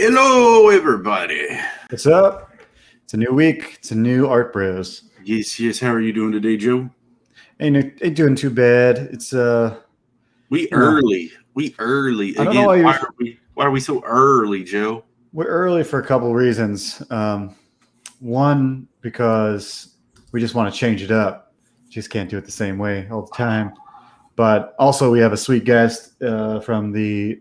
Hello, everybody. What's up? It's a new week. It's a new Art Bros. Yes. How are you doing today, Joe? Ain't doing too bad. It's We early. I don't know why are we so early, Joe? we're early for a couple of reasons. One, because we just want to change it up. Just can't do it the same way all the time. But also, we have a sweet guest from the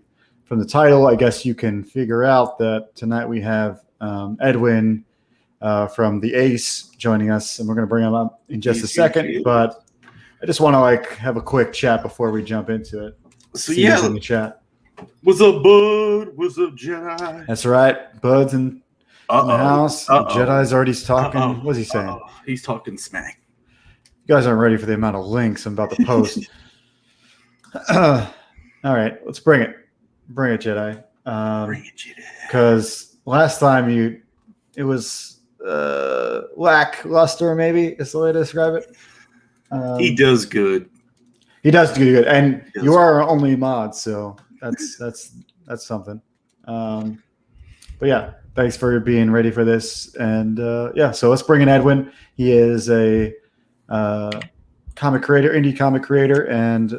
title. I guess you can figure out that tonight we have Edwin from the Ace joining us, and we're going to bring him up in just a second. But I just want to have a quick chat before we jump into it. So See who's in the chat. What's up, Bud? What's up, Jedi? That's right, Bud's in the house. Jedi's already talking. What's he saying? He's talking smack. You guys aren't ready for the amount of links I'm about to post. All right, let's bring it. Bring it, Jedi. Bring it, Jedi. Because last time it was lackluster, maybe is the way to describe it. He does good. He does do good, and you are our only mod, so that's something. But yeah, thanks for being ready for this, and so let's bring in Edwin. He is a comic creator, indie comic creator, and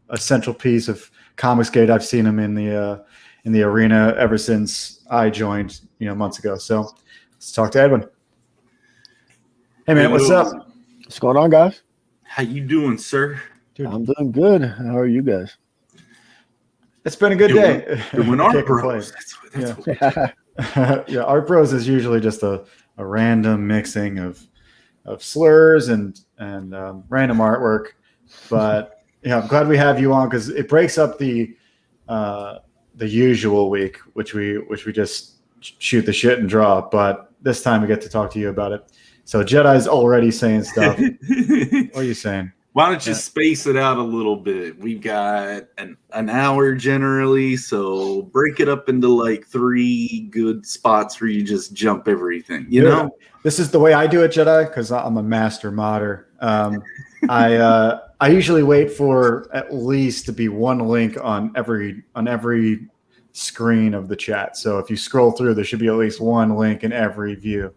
a central piece of Comicsgate. I've seen him in the arena ever since I joined, months ago. So let's talk to Edwin. Hey man, what's up? What's going on, guys? How you doing, sir? Dude, I'm doing good. How are you guys? It's been a good day. Doing Art Bros. Yeah, Art Bros is usually just a random mixing of slurs and random artwork. But I'm glad we have you on because it breaks up the usual week, which we just shoot the shit and draw. But this time we get to talk to you about it. So Jedi's already saying stuff. What are you saying? Why don't you space it out a little bit? We've got an hour generally, so break it up into 3 good spots where you just jump everything. You know, this is the way I do it, Jedi, because I'm a master modder. I usually wait for at least to be one link on every screen of the chat. So if you scroll through, there should be at least one link in every view.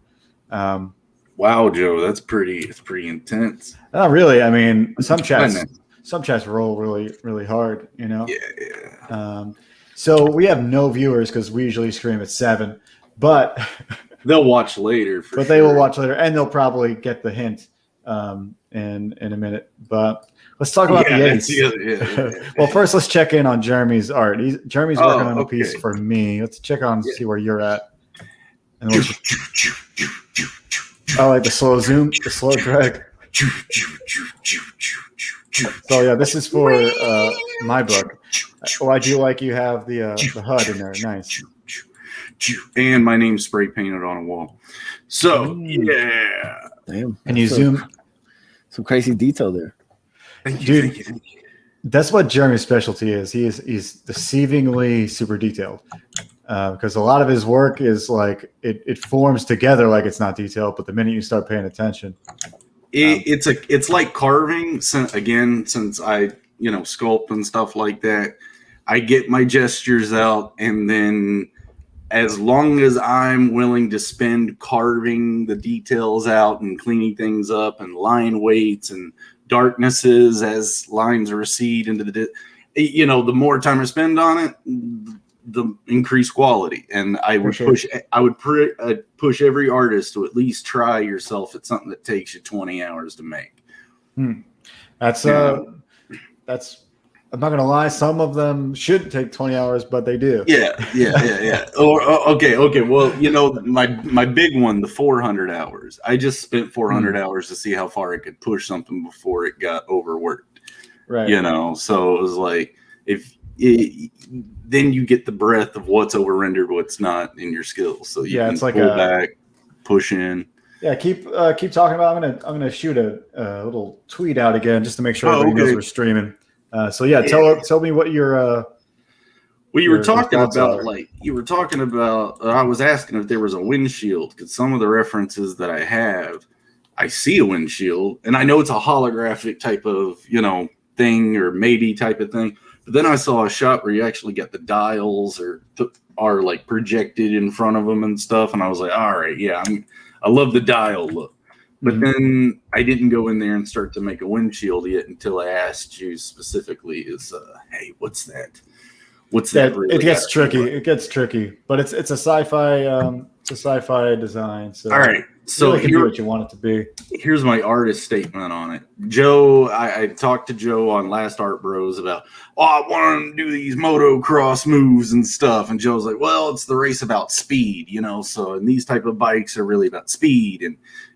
Wow, Joe, it's pretty intense. Not really. I mean, some chats roll really, really hard, Yeah. So we have no viewers because we usually stream at 7, but they'll watch later. They will watch later, and they'll probably get the hint in a minute. But let's talk about the Ace. Yeah. Well, first let's check in on Jeremy's art. Jeremy's working on a piece for me. Let's check on see where you're at. And I like the slow zoom, the slow drag. So yeah, this is for my book. Oh, I do like you have the HUD in there. Nice. And my name's spray painted on a wall. So yeah. Damn. And you zoom. Some crazy detail there. Thank you. That's what Jeremy's specialty is. He's deceivingly super detailed. Because a lot of his work is it forms together like it's not detailed, but the minute you start paying attention, it's like carving. Since I sculpt and stuff like that, I get my gestures out, and then as long as I'm willing to spend carving the details out and cleaning things up and line weights and darknesses as lines recede into the more time I spend on it, the increased quality. And I would push every artist to at least try yourself at something that takes you 20 hours to make. That's I'm not gonna lie, some of them should take 20 hours, but they do. Yeah. Okay. Well, my big one, the 400 hours. I just spent 400 hours to see how far I could push something before it got overworked. Right. So it was then you get the breadth of what's over-rendered, what's not in your skills. So you can pull back, push in. Yeah, keep talking about. I'm gonna shoot a little tweet out again just to make sure everybody knows we're streaming. Tell me what your you were talking about. I was asking if there was a windshield because some of the references that I have, I see a windshield, and I know it's a holographic type of thing or maybe type of thing. But then I saw a shot where you actually get the dials are like projected in front of them and stuff, and I was like, all right, yeah, I love the dial look. But then I didn't go in there and start to make a windshield yet until I asked you specifically, hey, what's that? What's that? Really it gets tricky. It gets tricky, but it's a sci-fi design. So all right, so you can do what you want it to be. Here's my artist statement on it. Joe, I talked to Joe on Last Art Bros about, I want to do these motocross moves and stuff. And Joe's like, well, it's the race about speed, so, and these type of bikes are really about speed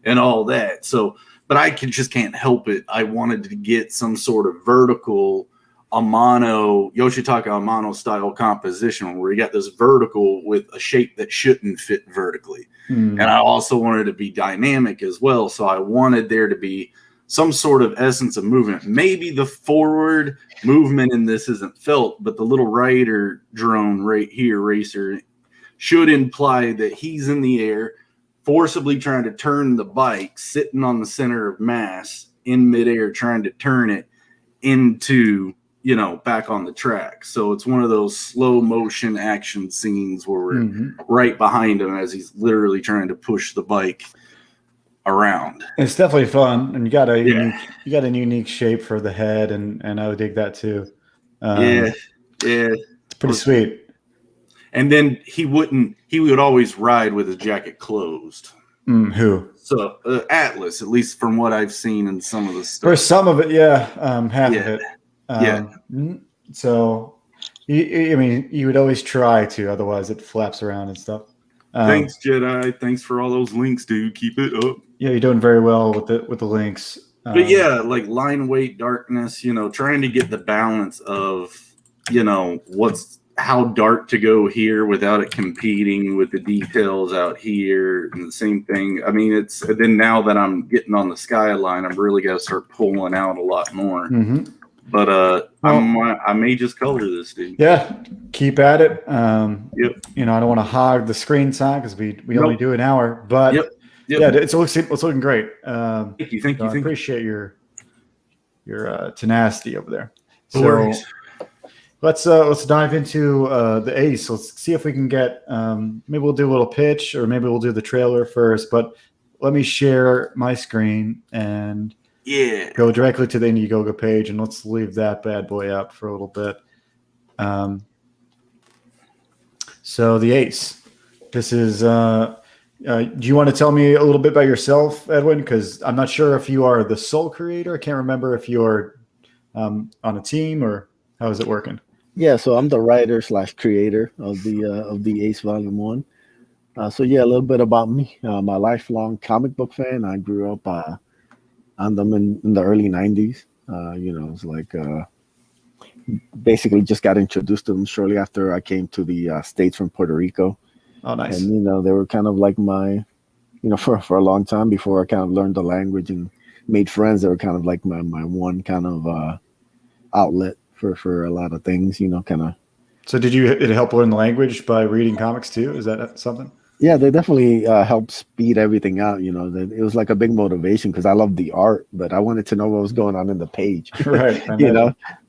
and all that. So, but I just can't help it. I wanted to get some sort of vertical Yoshitaka Amano style composition where you got this vertical with a shape that shouldn't fit vertically. And I also wanted to be dynamic as well. So I wanted there to be some sort of essence of movement. Maybe the forward movement in this isn't felt, but the little rider drone right here, racer, should imply that he's in the air, forcibly trying to turn the bike, sitting on the center of mass in midair, trying to turn it into, back on the track. So it's one of those slow motion action scenes where we're right behind him as he's literally trying to push the bike around. It's definitely fun, and you got a unique shape for the head, and I would dig that too. It's pretty sweet. And then he would always ride with his jacket closed. Who? So Atlas, at least from what I've seen in some of the stuff. For some of it, half of it. So, you would always try to, otherwise it flaps around and stuff. Thanks, Jedi. Thanks for all those links, dude. Keep it up. Yeah, you're doing very well with the links. But like line weight, darkness, trying to get the balance of, how dark to go here without it competing with the details out here, and the same thing. I mean, then now that I'm getting on the skyline, I'm really got to start pulling out a lot more. But I may just color this, dude. Yeah, keep at it. Yep. I don't want to hog the screen time because we only do an hour, but yeah, it's looking great. Thank you. I appreciate your tenacity over there. No worries. Let's dive into the ace. Let's see if we can get maybe we'll do a little pitch, or maybe we'll do the trailer first. But let me share my screen and go directly to the Indiegogo page, and let's leave that bad boy up for a little bit. So the ace. This is. Do you want to tell me a little bit about yourself, Edwin? Because I'm not sure if you are the sole creator. I can't remember if you're on a team, or how is it working? Yeah, so I'm the writer / creator of the Ace Volume 1. So yeah, a little bit about me. I'm a lifelong comic book fan. I grew up on them in the early 90s. It's like basically just got introduced to them shortly after I came to the States from Puerto Rico. Oh, nice. And, they were kind of like my, for a long time before I kind of learned the language and made friends. They were kind of like my one kind of outlet for a lot of things, kind of. So did it help learn the language by reading comics too? Is that something? Yeah, they definitely helped speed everything out. It was like a big motivation because I loved the art, but I wanted to know what was going on in the page. Right.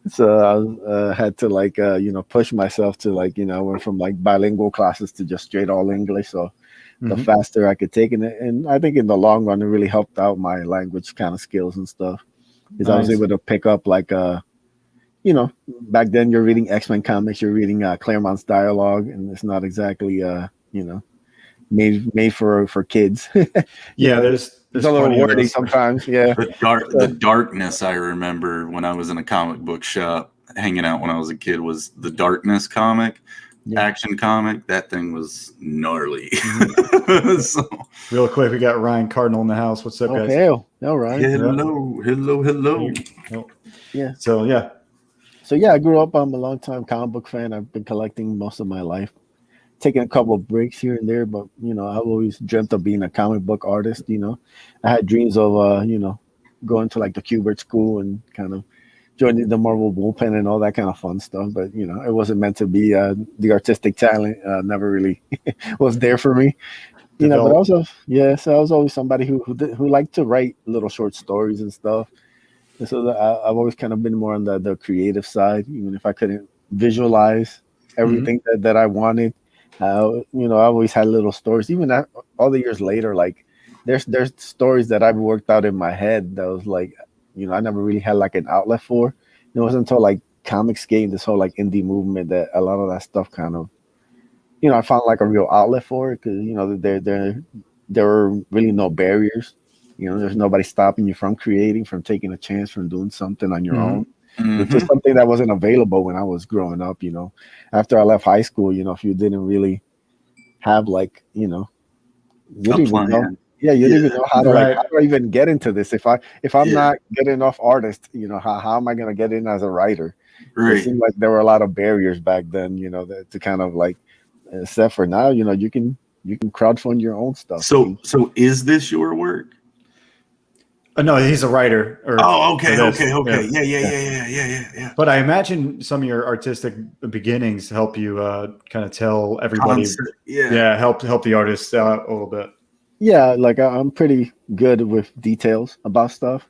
So I had to push myself to went from bilingual classes to just straight all English. So the faster I could take it. And I think in the long run, it really helped out my language kind of skills and stuff. Because I was able to pick up back then you're reading X-Men comics, you're reading Claremont's dialogue, and it's not exactly made for kids. Yeah, there's a little wordy sometimes. Yeah, the darkness I remember when I was in a comic book shop hanging out when I was a kid was the Darkness comic, action comic. That thing was gnarly. So, real quick, we got Ryan Cardinal in the house. What's up, guys? Okay, all right. Hello. Yeah. So yeah, I grew up. I'm a longtime comic book fan. I've been collecting most of my life, taking a couple of breaks here and there, but I've always dreamt of being a comic book artist. I had dreams of going to the Kubert school and kind of joining the Marvel bullpen and all that kind of fun stuff. But it wasn't meant to be. The artistic talent never really was there for me. But also, so I was always somebody who liked to write little short stories and stuff. And so I've always kind of been more on the creative side, even if I couldn't visualize everything that I wanted. I always had little stories, even all the years later. Like there's stories that I've worked out in my head that was like, I never really had like an outlet for. It wasn't until like comics gained this whole like indie movement that a lot of that stuff kind of, I found like a real outlet for it because there were really no barriers. There's nobody stopping you from creating, from taking a chance, from doing something on your own. Which is something that wasn't available when I was growing up. After I left high school, if you didn't really have like, you didn't even know. Yeah, you didn't even know how to like, how do I even get into this? If I'm not good enough artist, how am I gonna get in as a writer? Right. It seemed like there were a lot of barriers back then, to kind of like, except for now, you can crowdfund your own stuff. So is this your work? No, he's a writer. Okay. Yeah. But I imagine some of your artistic beginnings help you kind of tell everybody. Help the artists out a little bit. Yeah, like I'm pretty good with details about stuff.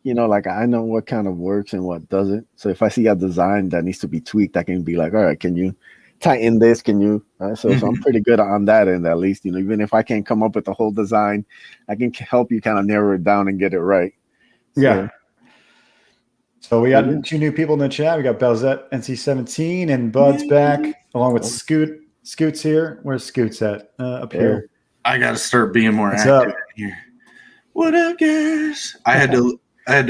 Like I know what kind of works and what doesn't. So if I see a design that needs to be tweaked, I can be like, all right, can you tighten this? Can you? So I'm pretty good on that end, at least. Even if I can't come up with the whole design, I can help you kind of narrow it down and get it right. So we got 2 new people in the chat. We got Belzette NC17 and Bud's back, along with Scoot. Scoot's here. Where's Scoot's at? Up here. I got to start being more active here. What up, guys? I had to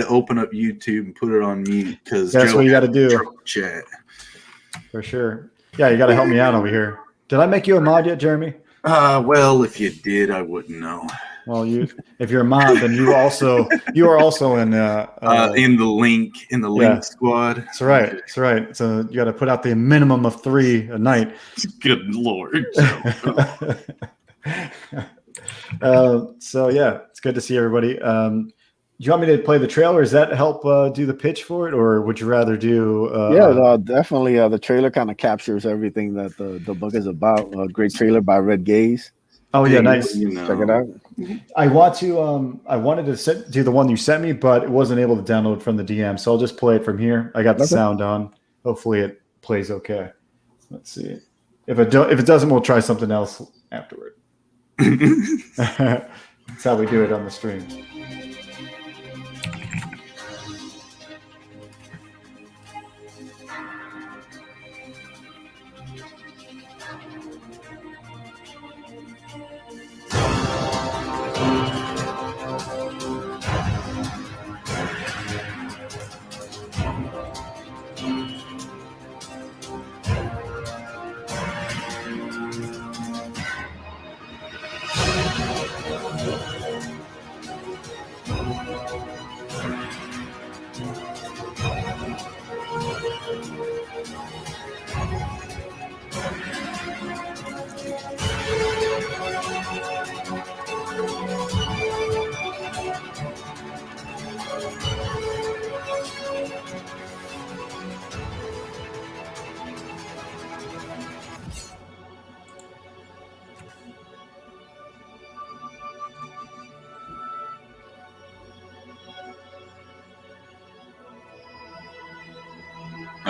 open up YouTube and put it on mute because that's what you got to do. Chat for sure. Yeah, you got to help me out over here. Did I make you a mod yet, Jeremy? Well, if you did, I wouldn't know. Well, if you're a mod, then you are also in the link squad. That's right. That's right. So you got to put out the minimum of 3 a night. Good Lord. So yeah, it's good to see everybody. Do you want me to play the trailer? Does that help do the pitch for it, or would you rather do? Definitely. The trailer kind of captures everything that the book is about. A great trailer by Red Gaze. Oh yeah, nice. Check it out. I want to. I wanted to do the one you sent me, but it wasn't able to download from the DM, so I'll just play it from here. I got the sound on. Hopefully, it plays okay. Let's see. If it doesn't, we'll try something else afterward. That's how we do it on the stream.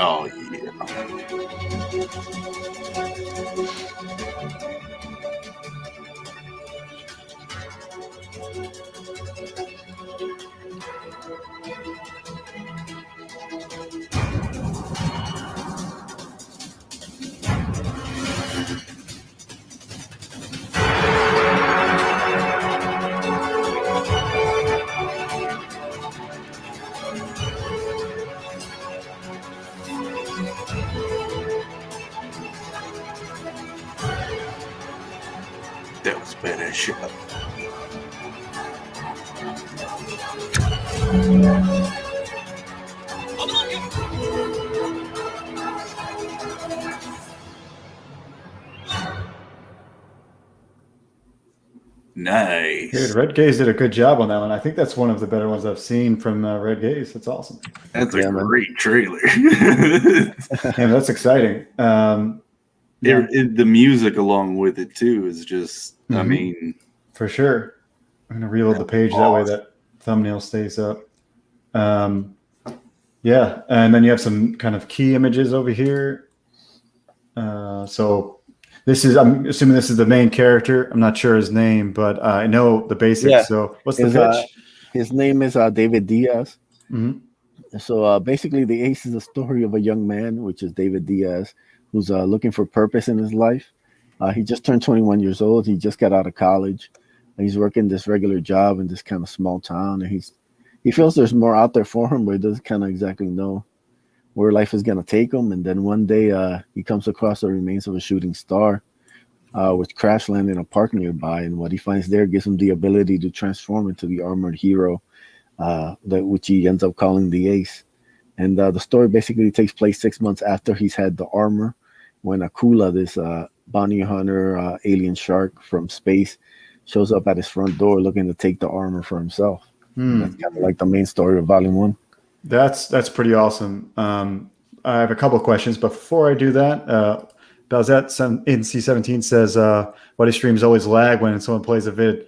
Oh, yeah. That was badass shit. Nice. Dude, Red Gaze did a good job on that one. I think that's one of the better ones I've seen from Red Gaze. That's awesome. That's a great trailer. And that's exciting. The music along with it too is just, I mean, for sure. I'm gonna reload the page that way that thumbnail stays up. Yeah, and then you have some kind of key images over here. So this is, I'm assuming this is the main character. I'm not sure his name, but I know the basics. Yeah. So what's the pitch? His name is David Diaz. Mm-hmm. So basically, the Ace is a story of a young man, which is David Diaz, who's looking for purpose in his life. He just turned 21 years old. He just got out of college. He's working this regular job in this kind of small town, and he feels there's more out there for him, but he doesn't kind of exactly know where life is going to take him. And then one day he comes across the remains of a shooting star, which crash landed in a park nearby. And what he finds there gives him the ability to transform into the armored hero, which he ends up calling the Ace. And the story basically takes place 6 months after he's had the armor, when Akula, this bounty hunter alien shark from space, shows up at his front door looking to take the armor for himself. That's kind of like the main story of Volume 1. That's pretty awesome. I have a couple of questions, but before I do that, Balzette in C17 says, why do streams always lag when someone plays a vid?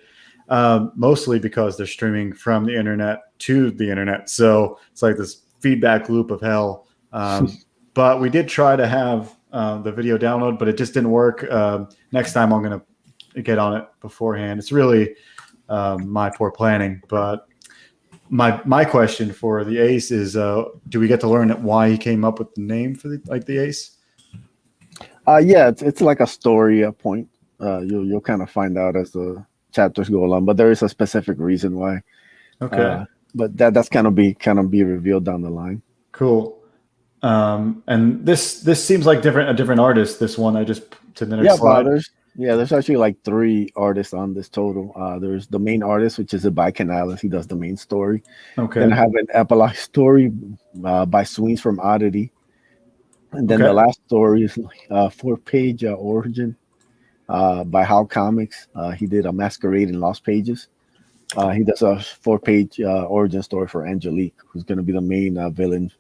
Mostly because they're streaming from the internet to the internet. So it's like this feedback loop of hell. But we did try to have the video download, but it just didn't work. Next time I'm going to get on it beforehand. It's really my poor planning, but my question for the Ace is, do we get to learn why he came up with the name for the Ace? Yeah, it's like a story point. You'll kind of find out as the chapters go along, but there is a specific reason why. Okay. But that's kind of be revealed down the line. Cool. And this seems like a different artist. This one I just to the next slide. There's actually like 3 artists on this total. There's the main artist, which is by Canales. He does the main story. Okay. Then I have an epilogue story by Sweens from Oddity. And then the last story is like a 4-page origin by How Comics. He did a Masquerade in Lost Pages. He does a 4-page origin story for Angelique, who's going to be the main villain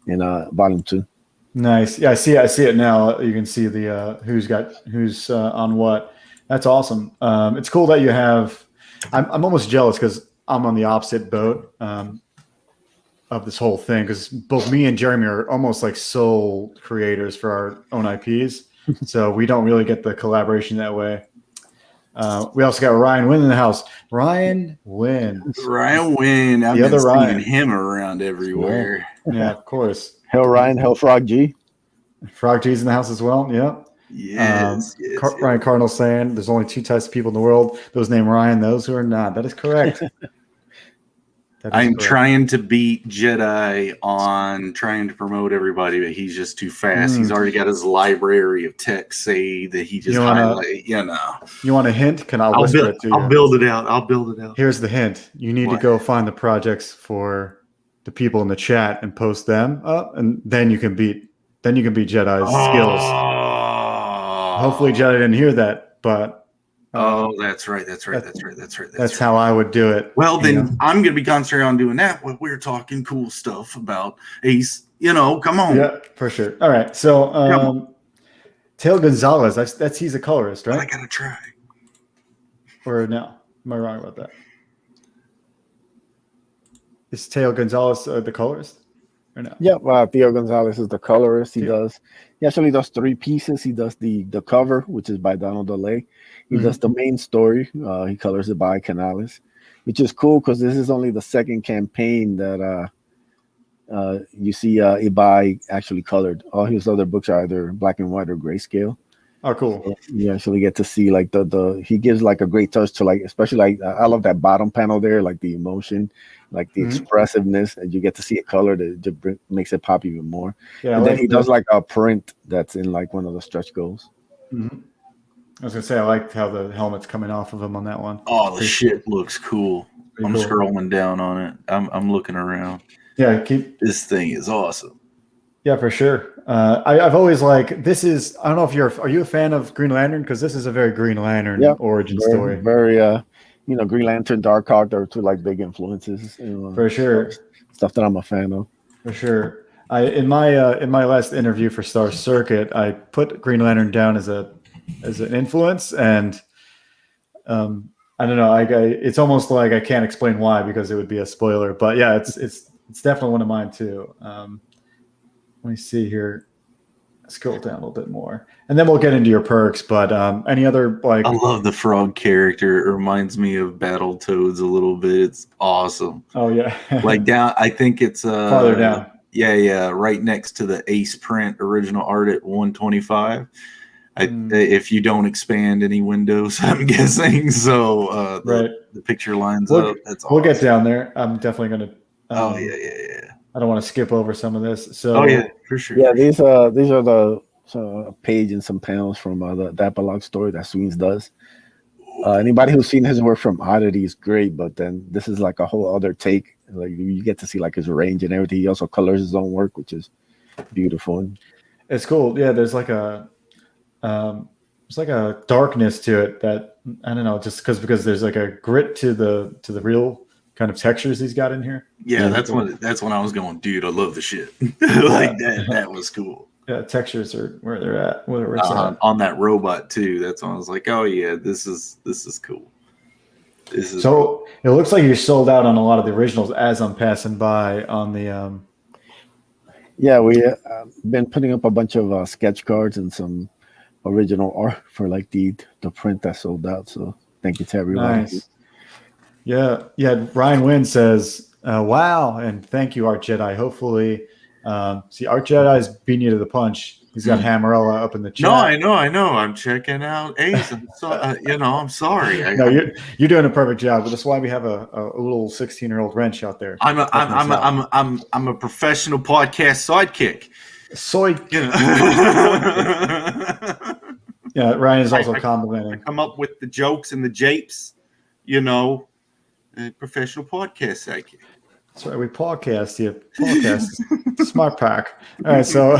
in Volume 2. Nice. Yeah, I see it now. You can see the who's on what. That's awesome. It's cool that you have. I'm almost jealous because I'm on the opposite boat of this whole thing, because both me and Jeremy are almost like sole creators for our own IPs, so we don't really get the collaboration that way. We also got Ryan Wynn in the house. Ryan Wynn. I've been seeing him around everywhere. Yeah, of course. Hell Frog G. Frog G's in the house as well. Yeah. Yes. Ryan Cardinal saying there's only 2 types of people in the world: those named Ryan, those who are not. That is correct. I'm trying to beat Jedi on trying to promote everybody, but he's just too fast. He's already got his library of text saved that he just highlight. You want a hint? I'll whisper it to you. I'll build it out. Here's the hint. You need to go find the projects for the people in the chat and post them up, and then you can beat Jedi's skills. Hopefully Jedi didn't hear that, but that's right. That's how I would do it. Well, then I'm going to be concentrating on doing that when we're talking cool stuff about Ace. Come on. Yeah, for sure. All right. So, Teo Gonzalez, he's a colorist, right? But I got to try. Or no? Am I wrong about that? Is Teo Gonzalez the colorist? Or no? Yeah, Teo Gonzalez is the colorist. He actually does 3 pieces. He does the cover, which is by Donald DeLay. He does the main story. He colors it by Canales, which is cool because this is only the second campaign that you see Ibai actually colored. All his other books are either black and white or grayscale. Oh, cool. So you actually get to see like he gives like a great touch to, like, especially like I love that bottom panel there, like the emotion, like the expressiveness, and you get to see it colored. It just makes it pop even more. Yeah, and then he does like a print that's in like one of the stretch goals. Mm-hmm. I was gonna say I like how the helmet's coming off of him on that one. Oh, the shit looks cool. I'm scrolling down on it. I'm looking around. Yeah, this thing is awesome. Yeah, for sure. I've always this is. I don't know if are you a fan of Green Lantern, because this is a very Green Lantern origin story. Very Green Lantern, Darkhawk are 2 like big influences. For sure, stuff that I'm a fan of. For sure. In my last interview for Star Circuit, I put Green Lantern down as an influence, and I don't know. It's almost like I can't explain why, because it would be a spoiler. But yeah, it's It's definitely one of mine too. Let me see here. Scroll down a little bit more, and then we'll get into your perks. But any other like? I love the frog character. It reminds me of Battletoads a little bit. It's awesome. Oh yeah, like down. I think it's farther down. Yeah, right next to the Ace Print original art at 125. If you don't expand any windows, I'm guessing. So right, the picture lines up. That's awesome. We'll get down there. I'm definitely gonna. Yeah. I don't want to skip over some of this. So yeah, for sure. Yeah, these are the page and some panels from the Dapalog story that Sweens does. Anybody who's seen his work from Oddity is great, but then this is like a whole other take. Like you get to see like his range and everything. He also colors his own work, which is beautiful. It's cool. Yeah, there's like a darkness to it that I don't know, just because there's like a grit to the real kind of textures he's got in here. Yeah, that's when I was going, dude, I love the shit. Like that was cool. Yeah, textures are where they're at. On that robot too. That's when I was like, oh yeah, this is cool. So it looks like you're sold out on a lot of the originals as I'm passing by on the. Yeah, we been putting up a bunch of sketch cards and some original art for like the print that sold out. So thank you to everyone. Nice. Yeah. Ryan Wynn says, "Wow!" and thank you, Art Jedi. Hopefully, see, Art Jedi's beating you to the punch. He's got Hammerella up in the chat. No, I know. I'm checking out Ace. I'm sorry. No, you're doing a perfect job. But that's why we have a little 16-year-old wrench out there. I'm a professional podcast sidekick. Yeah, Ryan is also complimenting. I come up with the jokes and the japes. Professional podcast sidekick. That's right. We podcast you. Podcast. Smart pack. All right. So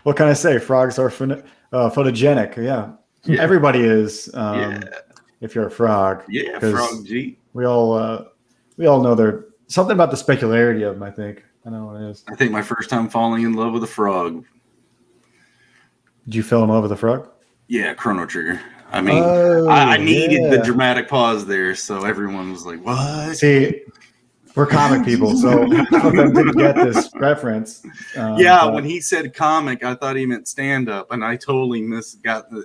what can I say? Frogs are photogenic. Yeah. Everybody is. If you're a frog. Yeah. Frog G. We all know there's something about the specularity of them, I think. I know what it is. I think my first time falling in love with a frog. Did you fall in love with a frog? Yeah. Chrono Trigger. I mean, I needed the dramatic pause there, so everyone was like, "What?" See, we're comic people, so some of them didn't get this reference. When he said comic, I thought he meant stand-up, and I totally got the,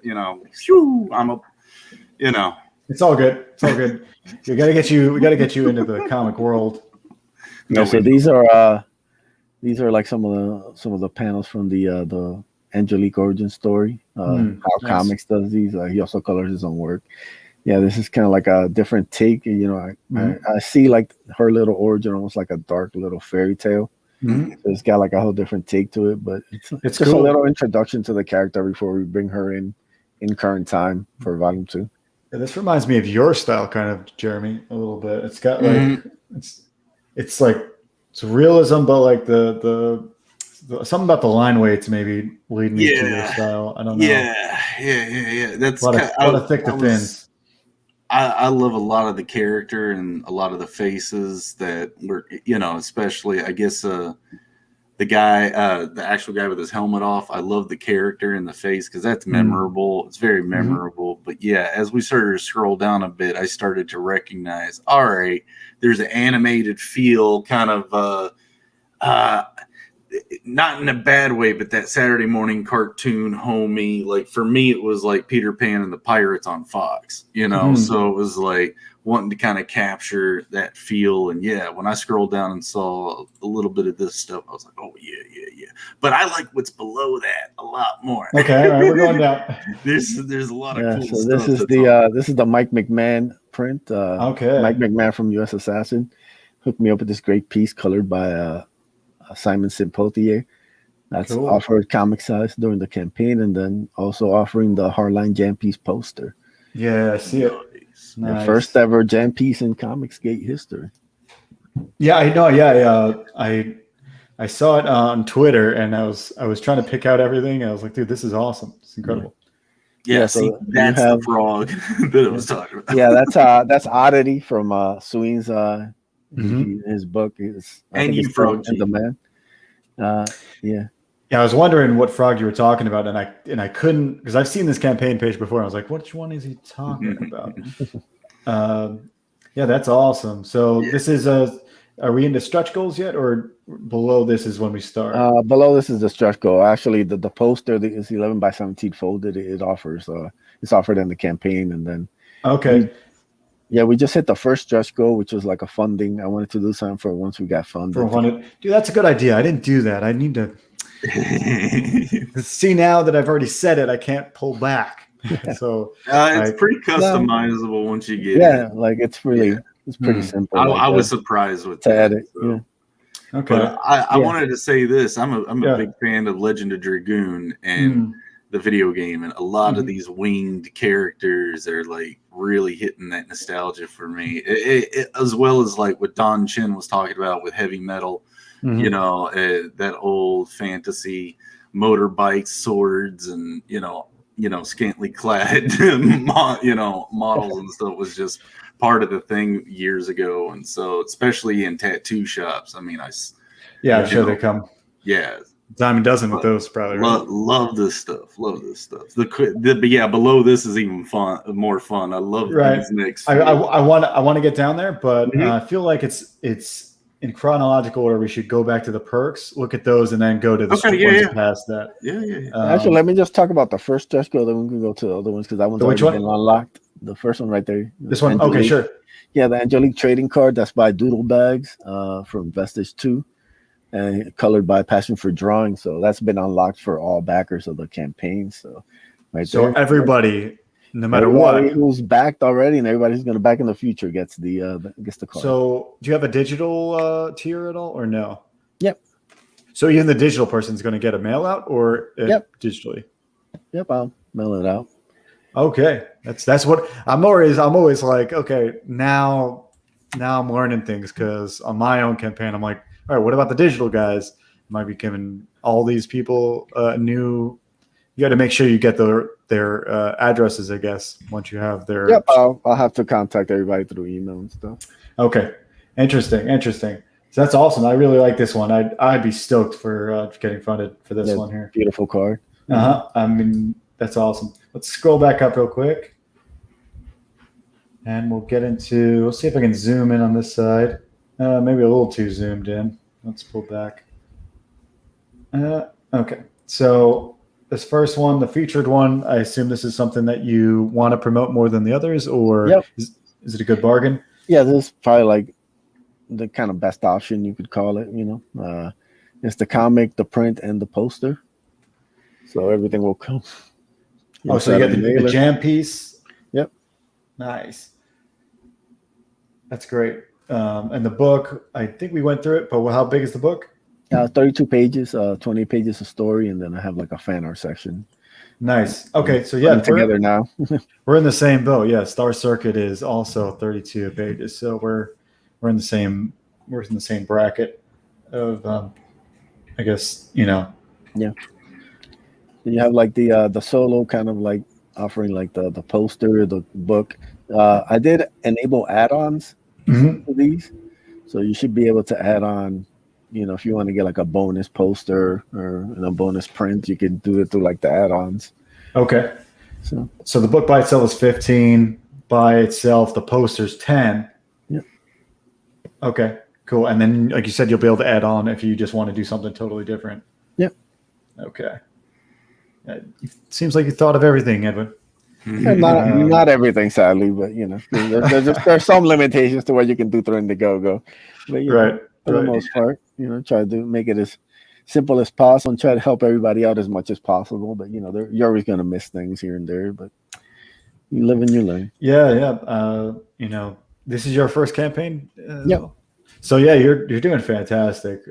phew, It's all good. It's all good. We got to get you into the comic world. So these are like some of the panels from the Angelique origin story. How Comics does these. He also colors his own work. Yeah, this is kind of like a different take. I see like her little origin almost like a dark little fairy tale. So it's got like a whole different take to it, but it's just cool. A little introduction to the character before we bring her in current time for volume 2. Yeah, this reminds me of your style, kind of, Jeremy, a little bit. It's got like it's like it's realism, but like the something about the line weights maybe lead me to your style. I don't know. Yeah. That's a lot of thick to thins. I love a lot of the character and a lot of the faces that were, especially I guess the actual guy with his helmet off. I love the character and the face because that's memorable. It's very memorable. But yeah, as we started to scroll down a bit, I started to recognize, all right, there's an animated feel, kind of not in a bad way, but that Saturday morning cartoon homey. Like for me, it was like Peter Pan and the Pirates on Fox, so it was like wanting to kind of capture that feel. And yeah, when I scrolled down and saw a little bit of this stuff, I was like, oh yeah. But I like what's below that a lot more. Okay, all right, we're going down. There's a lot of cool stuff. This is the Mike McMahon print. Mike McMahon from US Assassin hooked me up with this great piece colored by Simon Simpotier. That's offered comic size during the campaign, and then also offering the Hardline Jam Piece poster. Yeah, I see it. Nice. The first ever Jam Piece in Comicsgate history. Yeah, I know. Yeah, I saw it on Twitter, and I was trying to pick out everything. And I was like, dude, this is awesome. It's incredible. Yeah, see, that's the frog that I was talking about. Yeah, that's Oddity from Sween's his book is Frog and the Man. Yeah, I was wondering what frog you were talking about, and I couldn't, because I've seen this campaign page before. And I was like, which one is he talking about? Yeah, that's awesome. So this is Are we into stretch goals yet, or below this is when we start? Below this is the stretch goal. Actually, the poster is 11 by 17 folded. It offers it's offered in the campaign, and then Okay. we just hit the first stretch goal, which was like a funding. I wanted to do something for once we got funded. Dude, that's a good idea. I didn't do that. I need to see now that I've already said it. I can't pull back. So it's pretty customizable once you get it. Yeah, like it's pretty simple. I was surprised with to that. edit. So. Yeah. Okay. But I wanted to say this. I'm a big fan of Legend of Dragoon and the video game, and a lot of these winged characters are like really hitting that nostalgia for me. It, as well as like what Don Chin was talking about with heavy metal, you know, that old fantasy motorbikes, swords, and you know, scantily clad, models and stuff was just part of the thing years ago. And so, especially in tattoo shops, I mean, I'm sure they come. Yeah. Dime a dozen with those, probably. Right? Love this stuff. Love this stuff. But yeah, below this is even more fun. I love these next. I want to get down there, but I feel like it's in chronological order. We should go back to the perks, look at those, and then go to the ones past that. Yeah. Actually, let me just talk about the first stretch goal, then we can go to the other ones because that one's already been unlocked. The first one right there. This one, Angelique. okay, sure. Yeah, the Angelique trading card. That's by Doodle Bags from Vestige 2. And colored by Passion for Drawing. So that's been unlocked for all backers of the campaign. So everybody, no matter what, who's backed already and everybody who's going to back in the future gets the card. So do you have a digital tier at all or no? Yep. So even the digital person's going to get a mail out or digitally? Yep, I'll mail it out. Okay, that's what I'm always like. Okay, now I'm learning things because on my own campaign, I'm like, all right, what about the digital guys? Might be giving all these people new. You got to make sure you get their addresses, I guess, once you have their. Yep, I'll have to contact everybody through email and stuff. Okay, interesting. So that's awesome. I really like this one. I'd be stoked for getting funded for this one here. Beautiful card. I mean, that's awesome. Let's scroll back up real quick, and we'll get into. We'll see if I can zoom in on this side. Maybe a little too zoomed in. Let's pull back. Okay, so this first one, the featured one, I assume this is something that you want to promote more than the others, or is it a good bargain? Yeah, this is probably like the kind of best option you could call it. It's the comic, the print, and the poster. So everything will come. So you get the jam piece. Yep. Nice. That's great. And the book, I think we went through it, but how big is the book? 32 pages, 20 pages of story, and then I have like a fan art section. Nice. Okay, so together now. We're in the same boat. Yeah, Star Circuit is also 32 pages, so we're in the same bracket of I guess Yeah. You have like the solo kind of like offering like the poster, the book. I did enable add-ons to these, so you should be able to add on. If you want to get like a bonus poster or a bonus print, you can do it through like the add-ons. Okay. So the book by itself is 15. By itself, the poster's 10. Yeah. Okay. Cool. And then, like you said, you'll be able to add on if you just want to do something totally different. Yep. Okay. It seems like you thought of everything, Edwin. Not everything, sadly, but there's some limitations to what you can do through Indiegogo. But for the most part, try to make it as simple as possible and try to help everybody out as much as possible. But you're always going to miss things here and there, but you live and you learn. Yeah. This is your first campaign. Yep. So you're doing fantastic.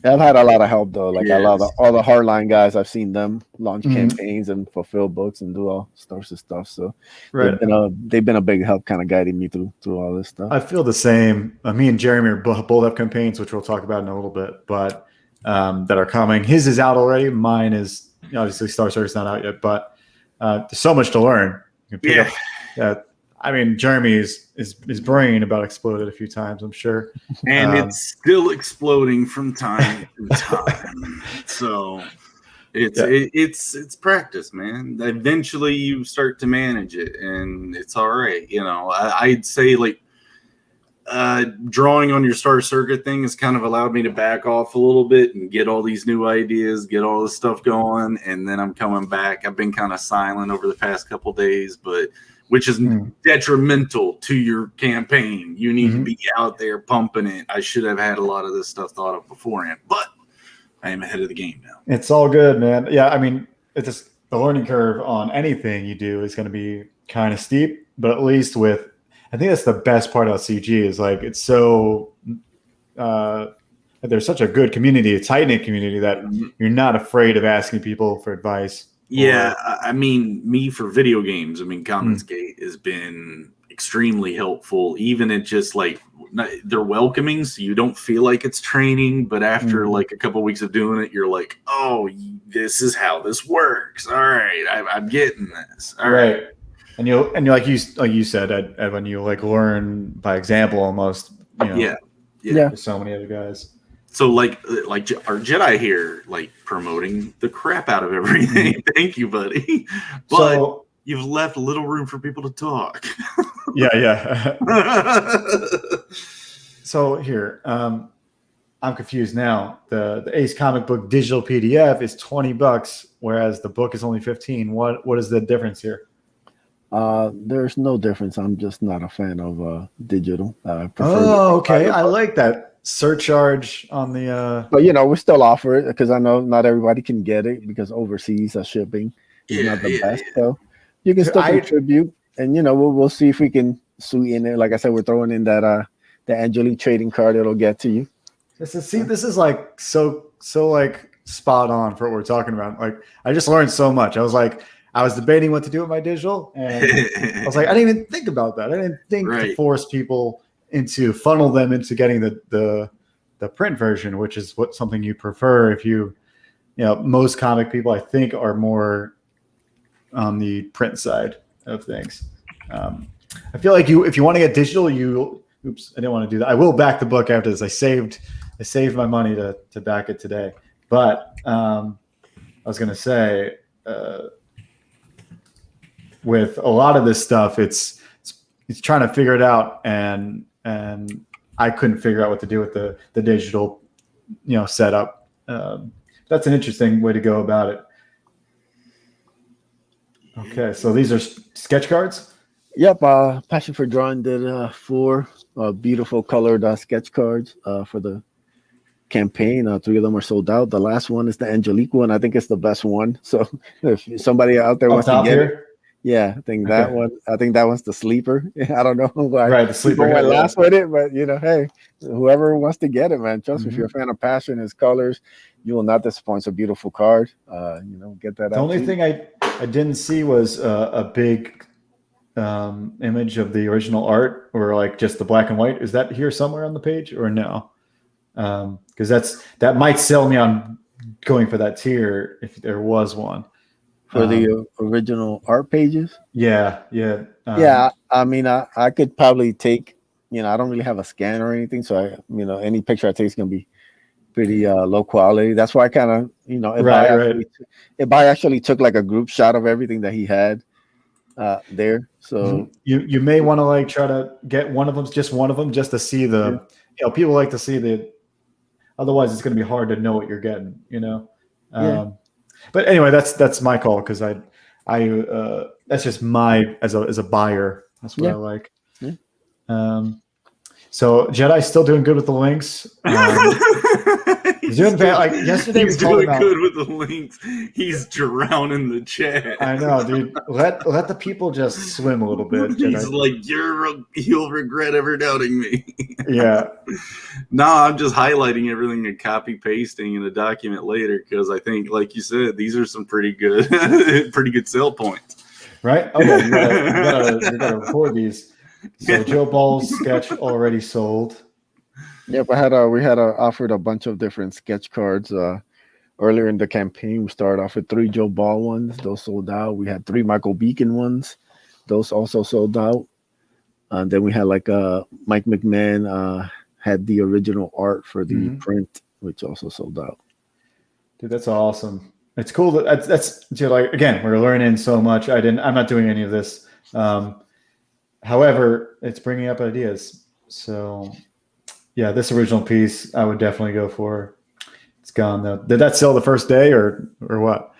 I've had a lot of help though. Like all the hardline guys, I've seen them launch campaigns and fulfill books and do all sorts of stuff. So they've been a big help, kind of guiding me through all this stuff. I feel the same. Me and Jeremy both have campaigns, which we'll talk about in a little bit, but that are coming. His is out already. Mine is obviously Star Circuit's not out yet, but there's so much to learn. You can pick up. I mean, Jeremy's his brain about exploded a few times, I'm sure. And it's still exploding from time to time. So it's practice, man. Eventually you start to manage it and it's all right. I'd say like drawing on your Star Circuit thing has kind of allowed me to back off a little bit and get all these new ideas, get all this stuff going, and then I'm coming back. I've been kind of silent over the past couple days, but which is detrimental to your campaign. You need to be out there pumping it. I should have had a lot of this stuff thought of beforehand, but I am ahead of the game now. It's all good, man. Yeah, I mean, it's just the learning curve on anything you do is going to be kind of steep, but at least with, I think that's the best part about CG is like it's so there's such a good community, a tight-knit community that you're not afraid of asking people for advice. Yeah, I mean, me for video games, I mean, Commons Gate has been extremely helpful, even in just like they're welcoming, so you don't feel like it's training, but after like a couple of weeks of doing it, you're like, oh, this is how this works. All right, I'm getting this. All right. And you're like you said, Edwin, you like learn by example almost. Yeah. There's so many other guys. So like our Jedi here, like promoting the crap out of everything. Thank you, buddy. But you've left little room for people to talk. Yeah. So here, I'm confused now. The Ace comic book digital PDF is $20, whereas the book is only $15. What is the difference here? There's no difference. I'm just not a fan of digital. I prefer okay. I like that surcharge on the. But we still offer it because I know not everybody can get it because overseas shipping is not the best. So you can still contribute, and we'll see if we can sweeten it. Like I said, we're throwing in that the Angelique trading card. It'll get to you. This is like so like spot on for what we're talking about. Like I just learned so much. I was debating what to do with my digital, and I was like, I didn't even think about that. I didn't think to force people funnel them into getting the print version, which is something you prefer. If most comic people I think are more on the print side of things. I feel like if you want to get digital, oops, I didn't want to do that. I will back the book after this. I saved my money to back it today, but I was going to say, with a lot of this stuff, it's trying to figure it out, and I couldn't figure out what to do with the digital, setup. That's an interesting way to go about it. Okay, so these are sketch cards. Yep, Passion for Drawing did 4 beautiful colored sketch cards for the campaign. 3 of them are sold out. The last one is the Angelique one. I think it's the best one. So if somebody out there wants to get it. Yeah, I think that one. I think that one's the sleeper. I don't know why. Right, the sleeper went last with it, but hey, whoever wants to get it, man, trust me. If you're a fan of Passion, his colors, you will not disappoint. It's a beautiful card. Get that. The only thing I didn't see was a big image of the original art, or like just the black and white. Is that here somewhere on the page, or no? Because that might sell me on going for that tier if there was one. For the original art pages? Yeah. I mean, I could probably take, I don't really have a scanner or anything. So any picture I take is going to be pretty low quality. That's why I kind of, if I actually took like a group shot of everything that he had there. So you may want to like try to get one of them just to see people like to see otherwise it's going to be hard to know what you're getting, But anyway, that's my call because I that's just my as a buyer. That's what I like. Yeah. So Jedi's still doing good with the links. He's doing like yesterday. He's doing good with the links. He's drowning the chat. I know, dude. Let the people just swim a little bit. Jedi. He's like, you'll regret ever doubting me. Yeah. No, I'm just highlighting everything and copy pasting in a document later because I think, like you said, these are some pretty good sell points. Right? Okay, you gotta record these. So Joe Ball's sketch already sold. Yep, we had offered a bunch of different sketch cards earlier in the campaign. We started off with 3 Joe Ball ones; those sold out. We had 3 Michael Beacon ones; those also sold out. And then we had like Mike McMahon had the original art for the print, which also sold out. Dude, that's awesome. It's cool that's like again, we're learning so much. I'm not doing any of this. However, it's bringing up ideas. So, yeah, this original piece I would definitely go for. It's gone though. Did that sell the first day or what?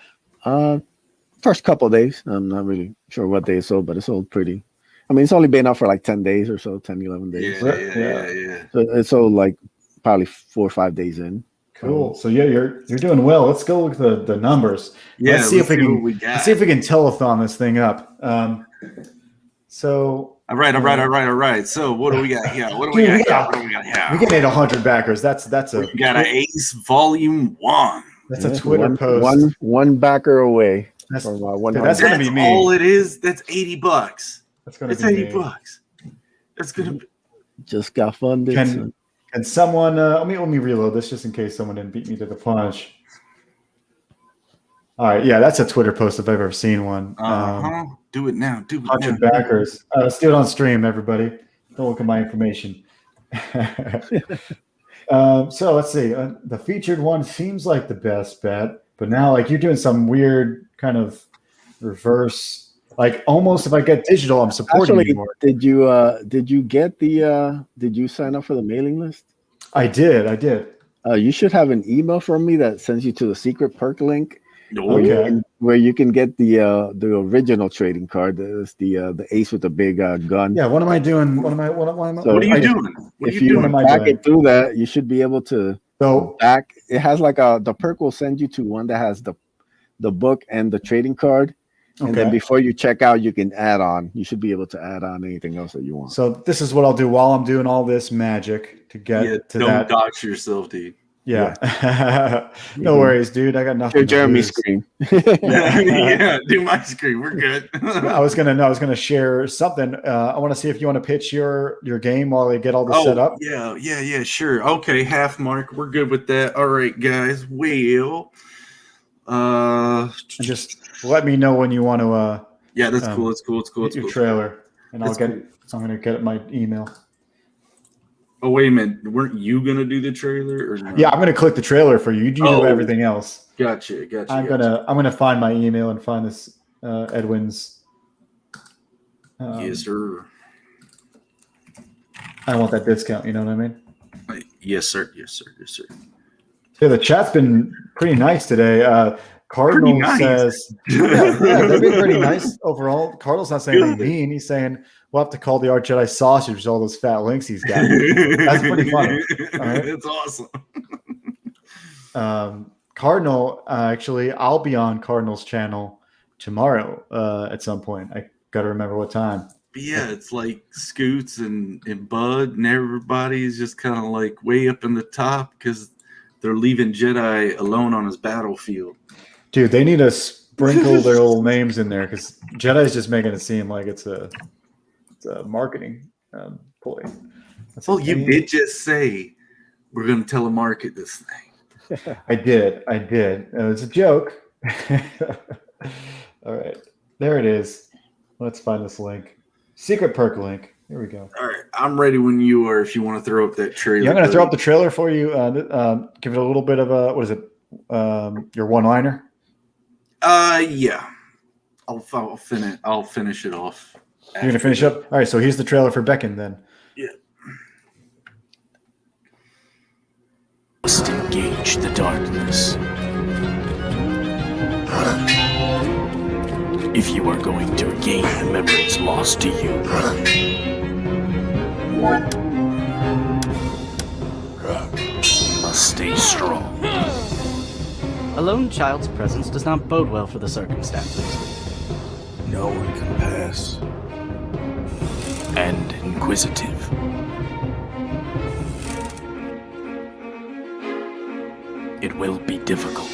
First couple of days. I'm not really sure what day it sold, but it sold pretty. I mean, it's only been out for like 10 days or so, 10, 11 days. Yeah. So it sold like probably 4 or 5 days in. Cool. So yeah, you're doing well. Let's go look at the numbers. Yeah, let's see if we can telethon this thing up. So all right. So what do we got here? What do we got here? We can hit 100 backers. That's we got an Ace Volume 1. That's a Twitter post. One backer away. That's gonna be me. All it is. That's $80. That's $80. That's gonna be. Just got funded. Can someone? Let me reload this just in case someone didn't beat me to the punch. All right, yeah, that's a Twitter post if I've ever seen one. Do it now. 100 backers. Let's do it on stream, everybody. Don't look at my information. So let's see. The featured one seems like the best bet, but now like you're doing some weird kind of reverse. Like almost if I get digital, I'm supporting you more. Did you get the did you sign up for the mailing list? I did. You should have an email from me that sends you to the secret perk link. Okay. Where you can get the original trading card. It's the ace with the big gun. Yeah, what am I doing? What are you doing? If you back it through that, you should be able to back. It has like the perk will send you to one that has the book and the trading card. And then before you check out, you can add on. You should be able to add on anything else that you want. So this is what I'll do while I'm doing all this magic to get to that. Don't dox yourself, dude. Yeah. No worries, dude. I got nothing. Your Jeremy's screen. Yeah, do my screen. We're good. I was gonna share something. I want to see if you want to pitch your game while I get all this set up. Yeah, sure. Okay, half mark. We're good with that. All right, guys. Well, just let me know when you want to. Yeah, that's cool. It's cool. Your trailer, and I'm gonna get my email. Oh, wait a minute. Weren't you going to do the trailer? Or no? Yeah, I'm going to click the trailer for you. You do everything else. Gotcha. I'm gonna find my email and find this Edwin's. Yes, sir. I want that discount. You know what I mean? Yes, sir. Yeah, the chat's been pretty nice today. Cardinal says, yeah, they've been pretty nice overall. Cardinal's not saying anything mean. He's saying we'll have to call the Arch Jedi sausage with all those fat links he's got. That's pretty funny. All right? It's awesome. Cardinal, actually, I'll be on Cardinal's channel tomorrow at some point. I got to remember what time. But yeah, it's like Scoots and Bud and everybody's just kind of like way up in the top because they're leaving Jedi alone on his battlefield. Dude, they need to sprinkle their little names in there because Jedi's just making it seem like it's a marketing ploy. Well, you did just say we're going to telemarket this thing. I did. It was a joke. All right. There it is. Let's find this link. Secret perk link. Here we go. All right. I'm ready when you are if you want to throw up that trailer. Yeah, I'm going to throw up the trailer for you. Give it a little bit of a, what is it? Your one-liner? Yeah. I'll finish it off. You're going to finish up? All right, so here's the trailer for Beckoned then. Yeah. Must engage the darkness. If you are going to regain the memories lost to you. You must stay strong. A lone child's presence does not bode well for the circumstances. No one can pass. And inquisitive. It will be difficult.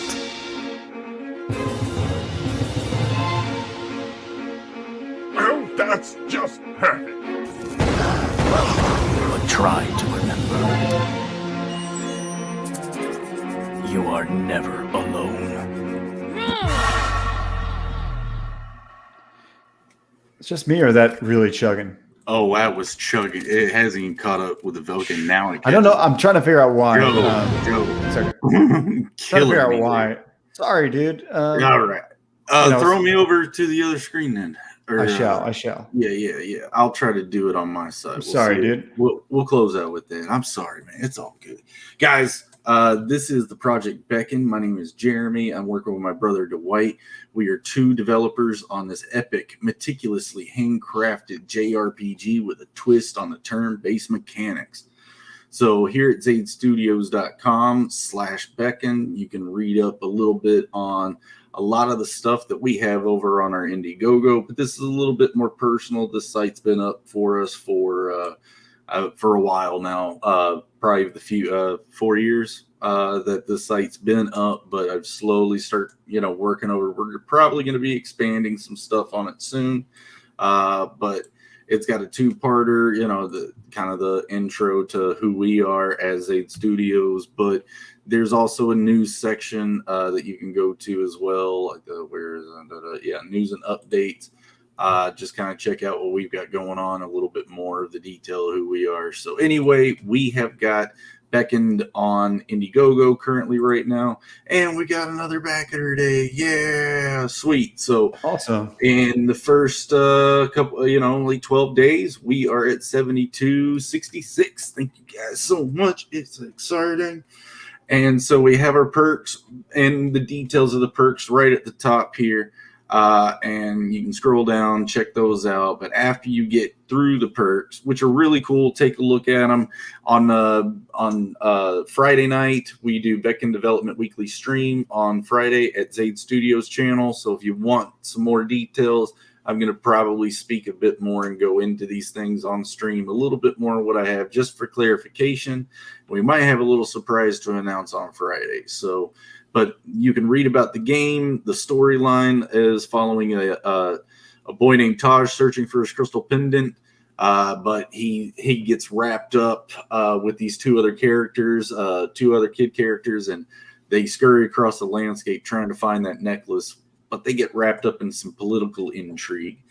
Well, that's just perfect. But try to remember. You are never alone. It's just me, or that really chugging? Oh, that was chugging. It hasn't even caught up with the Vulcan now. I don't know. I'm trying to figure out why. Joe. Sorry. trying to figure out why. Sorry, dude. All right. Throw me over to the other screen then. Or, I shall. Yeah. I'll try to do it on my side. I'm sorry, see. dude. We'll close out with that. I'm sorry, man. It's all good, guys. This is the Project Beckoned. My name is Jeremy. I'm working with my brother Dwight. We are two developers on this epic, meticulously handcrafted JRPG with a twist on the turn-based mechanics. So here at zadestudios.com/Beckoned, you can read up a little bit on a lot of the stuff that we have over on our Indiegogo, but this is a little bit more personal. This site's been up for us for a while now, probably the few 4 years that the site's been up, but I've slowly working over. We're probably going to be expanding some stuff on it soon, but it's got a two-parter, the kind of the intro to who we are as Zade Studios, but there's also a news section that you can go to as well, like news and updates. Just kind of check out what we've got going on, a little bit more of the detail of who we are. So anyway, we have got Beckoned on Indiegogo currently right now, and we got another backer today. Yeah, sweet. So Awesome. in the first couple, only 12 days, we are at 72.66. Thank you guys so much. It's exciting. And so we have our perks and the details of the perks right at the top here. And you can scroll down, check those out. But after you get through the perks, which are really cool, take a look at them. On Friday night, we do Beckoned Development Weekly Stream on Friday at Zade Studios channel. So if you want some more details, I'm going to probably speak a bit more and go into these things on stream a little bit more of what I have just for clarification. We might have a little surprise to announce on Friday. So, but you can read about the game. The storyline is following a boy named Taj searching for his crystal pendant. But he gets wrapped up with these two other characters, two other kid characters, and they scurry across the landscape trying to find that necklace. But they get wrapped up in some political intrigue.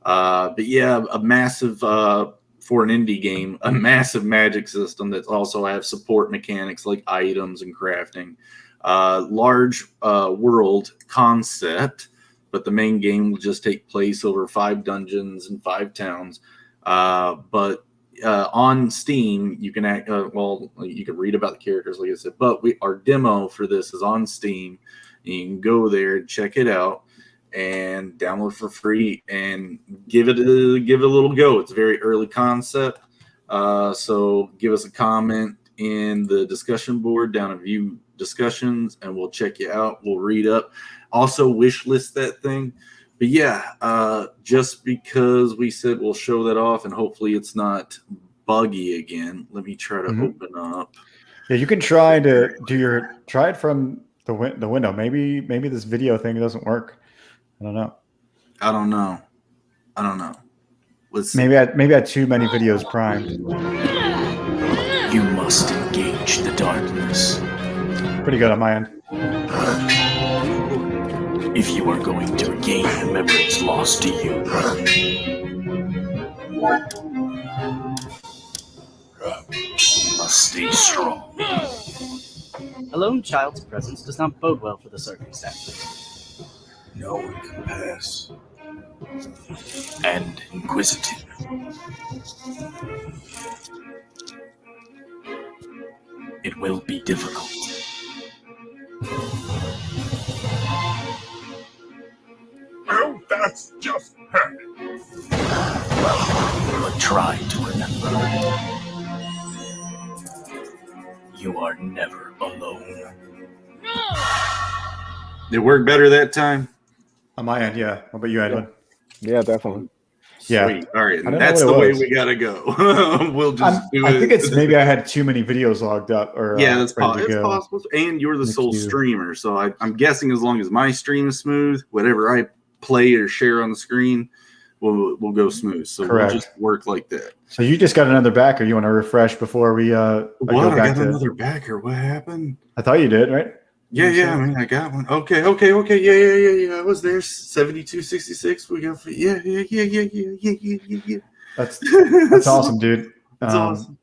But yeah, a massive, for an indie game, a massive magic system that also have support mechanics like items and crafting. Large world concept, but the main game will just take place over 5 dungeons and 5 towns. But on Steam, you can you can read about the characters, like I said. But our demo for this is on Steam. You can go there and check it out and download for free and give it a little go. It's a very early concept. So give us a comment in the discussion board down in view discussions, and we'll check you out. We'll read up. Also wish list that thing. But yeah, just because we said we'll show that off and hopefully it's not buggy again. Let me try to open up. Yeah, you can try to try it from the window. Maybe this video thing doesn't work. I don't know. Let's see. Maybe I had too many videos primed. You must engage the darkness. Pretty good on my end. If you are going to regain the memories lost to you, you must stay strong. A lone child's presence does not bode well for the circumstances. No one can pass. And inquisitive. It will be difficult. Oh, that's just perfect. But try to remember. You are never alone. Did it work better that time? On my end, yeah. How about you, Edwin? Yeah, definitely. Yeah. Sweet. All right. And that's the way we got to go. We'll just do it. I think it's maybe I had too many videos logged up. Yeah, that's possible. And you're the sole streamer. So I'm guessing as long as my stream is smooth, whatever I play or share on the screen will go smooth. So Correct. We'll just work like that. So you just got another backer. You want to refresh before we I got another backer. What happened? I thought you did, right? Yeah, I mean, I got one. Okay. Yeah. I was there. 72.66. We got. Yeah. That's awesome, dude. That's awesome.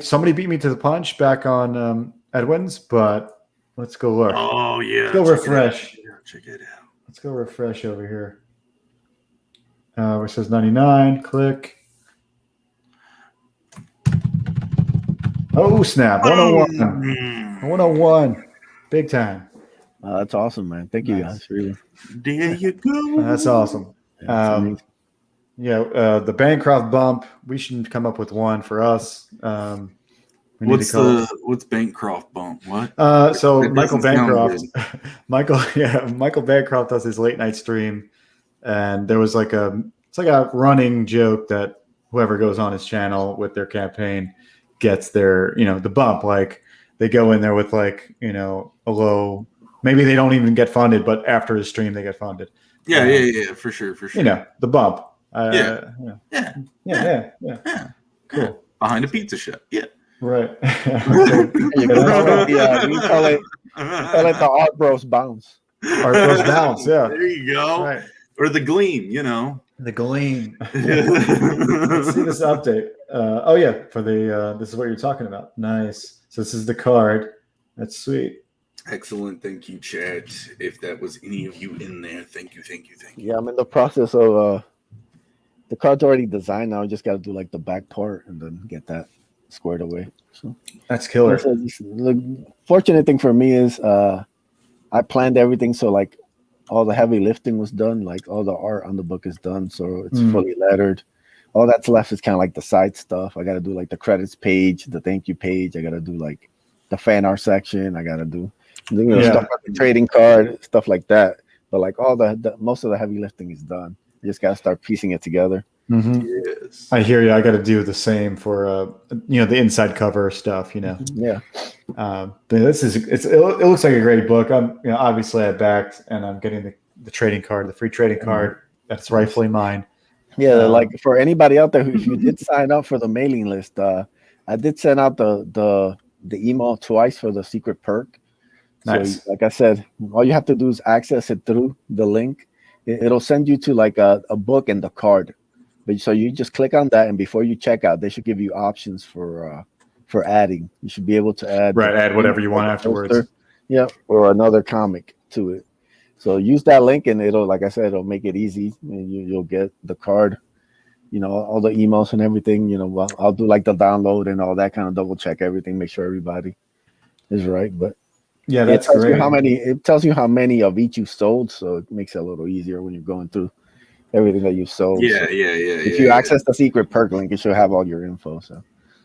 Somebody beat me to the punch back on Edwin's, but let's go look. Oh yeah. Let's go refresh. Check it out. Let's go refresh over here. Where it says 99. Click. Oh, snap. 101. 101. Big time. That's awesome, man. Thank you Nice. guys. Really. There you go. That's awesome. Yeah, it's amazing. The Bancroft bump, we should come up with one for us. We need to call What's Bancroft bump? What? So That Michael doesn't sound Bancroft, Michael Bancroft does his late night stream, and there was it's like a running joke that whoever goes on his channel with their campaign gets their, the bump. Like they go in there with a low, maybe they don't even get funded, but after his stream they get funded. Yeah, for sure. The bump. Yeah. Cool. Behind a pizza shop. Yeah. Right. We call it the Art Bros bounce. Art Bros bounce. Yeah. There you go. Right. Or the gleam, The gleam. Let's see this update. For this is what you're talking about. Nice. So this is the card. That's sweet. Excellent. Thank you, Chad. If that was any of you in there, thank you. Yeah, I'm in the process of the card's already designed now. I just got to do like the back part and then get that squared away. So that's killer. The fortunate thing for me is I planned everything, so like all the heavy lifting was done, like all the art on the book is done, so it's fully lettered. All that's left is kind of like the side stuff. I got to do like the credits page, the thank you page. I got to do like the fan art section. I got to do stuff like the trading card, stuff like that. But like all the most of the heavy lifting is done. You just got to start piecing it together. Mm-hmm. Yes. I hear you. I got to do the same for the inside cover stuff. Yeah. But it looks like a great book. Obviously I backed, and I'm getting the trading card, the free trading card. That's rightfully mine. Yeah, like for anybody out there if you did sign up for the mailing list, I did send out the email twice for the secret perk. Nice. So like I said, all you have to do is access it through the link. It'll send you to like a book and the card. But so you just click on that, and before you check out, they should give you options for adding. You should be able to add whatever you want afterwards. Or another comic to it. So use that link, and like I said, it'll make it easy, and you'll get the card, all the emails and everything. I'll do like the download and all that, kind of double check everything, make sure everybody is right. But yeah, that's great. It tells you how many of each you sold, so it makes it a little easier when you're going through everything that you sold. If you access the secret perk link, it should have all your info. So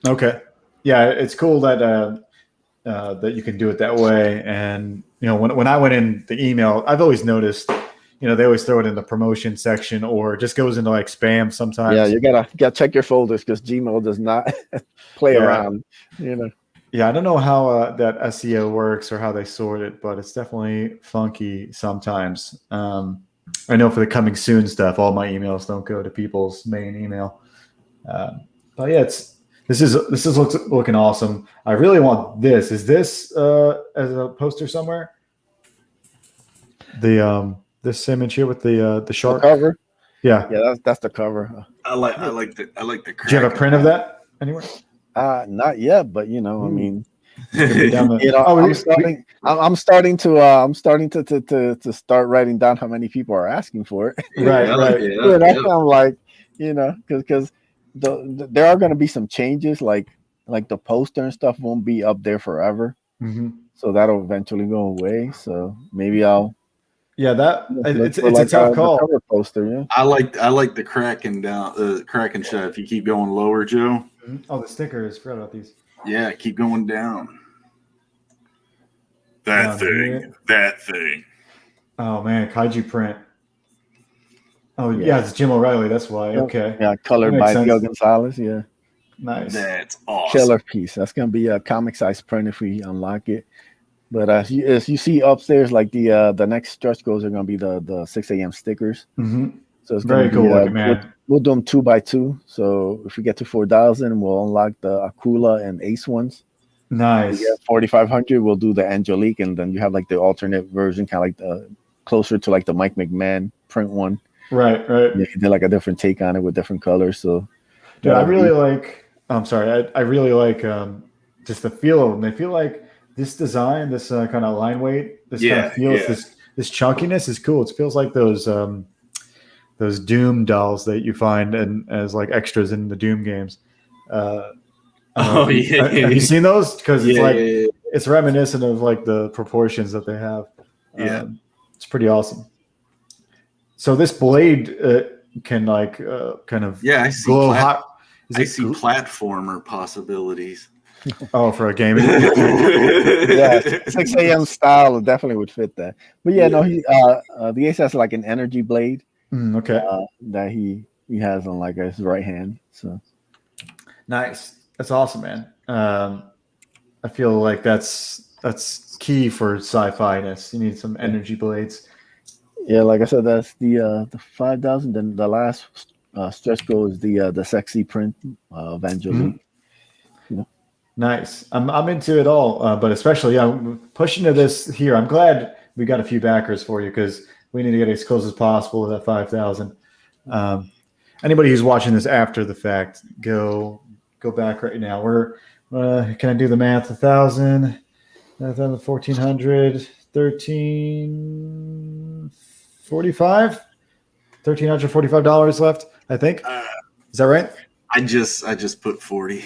okay, yeah, it's cool that that you can do it that way. And when I went in the email, I've always noticed, they always throw it in the promotion section, or it just goes into like spam sometimes. Yeah, you gotta check your folders because Gmail does not play around. Yeah, I don't know how that SEO works or how they sort it, but it's definitely funky sometimes. I know for the coming soon stuff, all my emails don't go to people's main email. But yeah, this is looking awesome. I really want this. Is this as a poster somewhere? This image here with the shark the cover. Yeah, that's the cover. I like the. Do you have a print of that anywhere? Not yet, but I mean. I'm starting to start writing down how many people are asking for it. Right. I'm like, because there are going to be some changes, like the poster and stuff won't be up there forever. Mm-hmm. So that'll eventually go away. So maybe I'll. Yeah, it's a tough call. Cover poster, yeah. I like the cracking down, cracking shot. If you keep going lower, Joe. Mm-hmm. Oh, the stickers. Forgot about these. Yeah, keep going down. That thing. Oh man, kaiju print. Oh yeah, it's Jim O'Reilly. That's why. Okay. Yeah, colored by Gil Gonzalez. Yeah. Nice. That's awesome. Killer piece. That's gonna be a comic size print if we unlock it. But as you see upstairs, like the next stretch goals are gonna be the 6 a.m. stickers. Mm-hmm. So it's very cool looking, man. We'll do them 2x2. So if we get to 4,000, we'll unlock the Akula and Ace ones. Nice. 4,500, we'll do the Angelique, and then you have like the alternate version, kind of like the closer to like the Mike McMahon print one. Right. Yeah, he did like a different take on it with different colors. So, dude, I really like. I'm sorry, I really like just the feel of them. They feel like this design, this kind of line weight, this kind of feels, this chunkiness is cool. It feels like those those Doom dolls that you find and as like extras in the Doom games. Oh yeah, Have you seen those? Because it's like yeah. it's reminiscent of like the proportions that they have. Yeah. It's pretty awesome. So this blade can like kind of Yeah, I see glow hot. Is I it see gl- platformer possibilities. Oh, for a gaming. Yeah, 6 a.m. style definitely would fit that. But yeah, no, Yeah. the Ace has like an energy blade Okay. that he has on like his right hand. So Nice. That's awesome, man. I feel like that's key for sci-fi-ness. You need some energy blades. yeah, like I said, that's the 5,000. Then the last stretch goal is the sexy print of Angelique. Nice. I'm into it all, but especially pushing to this here. I'm glad we got a few backers for you because we need to get as close as possible to that 5,000. Anybody who's watching this after the fact, go back right now. We're can I do the math? 1,000, 1,400, 1,345, $1,345 left. I think. Is that right? I just put 40.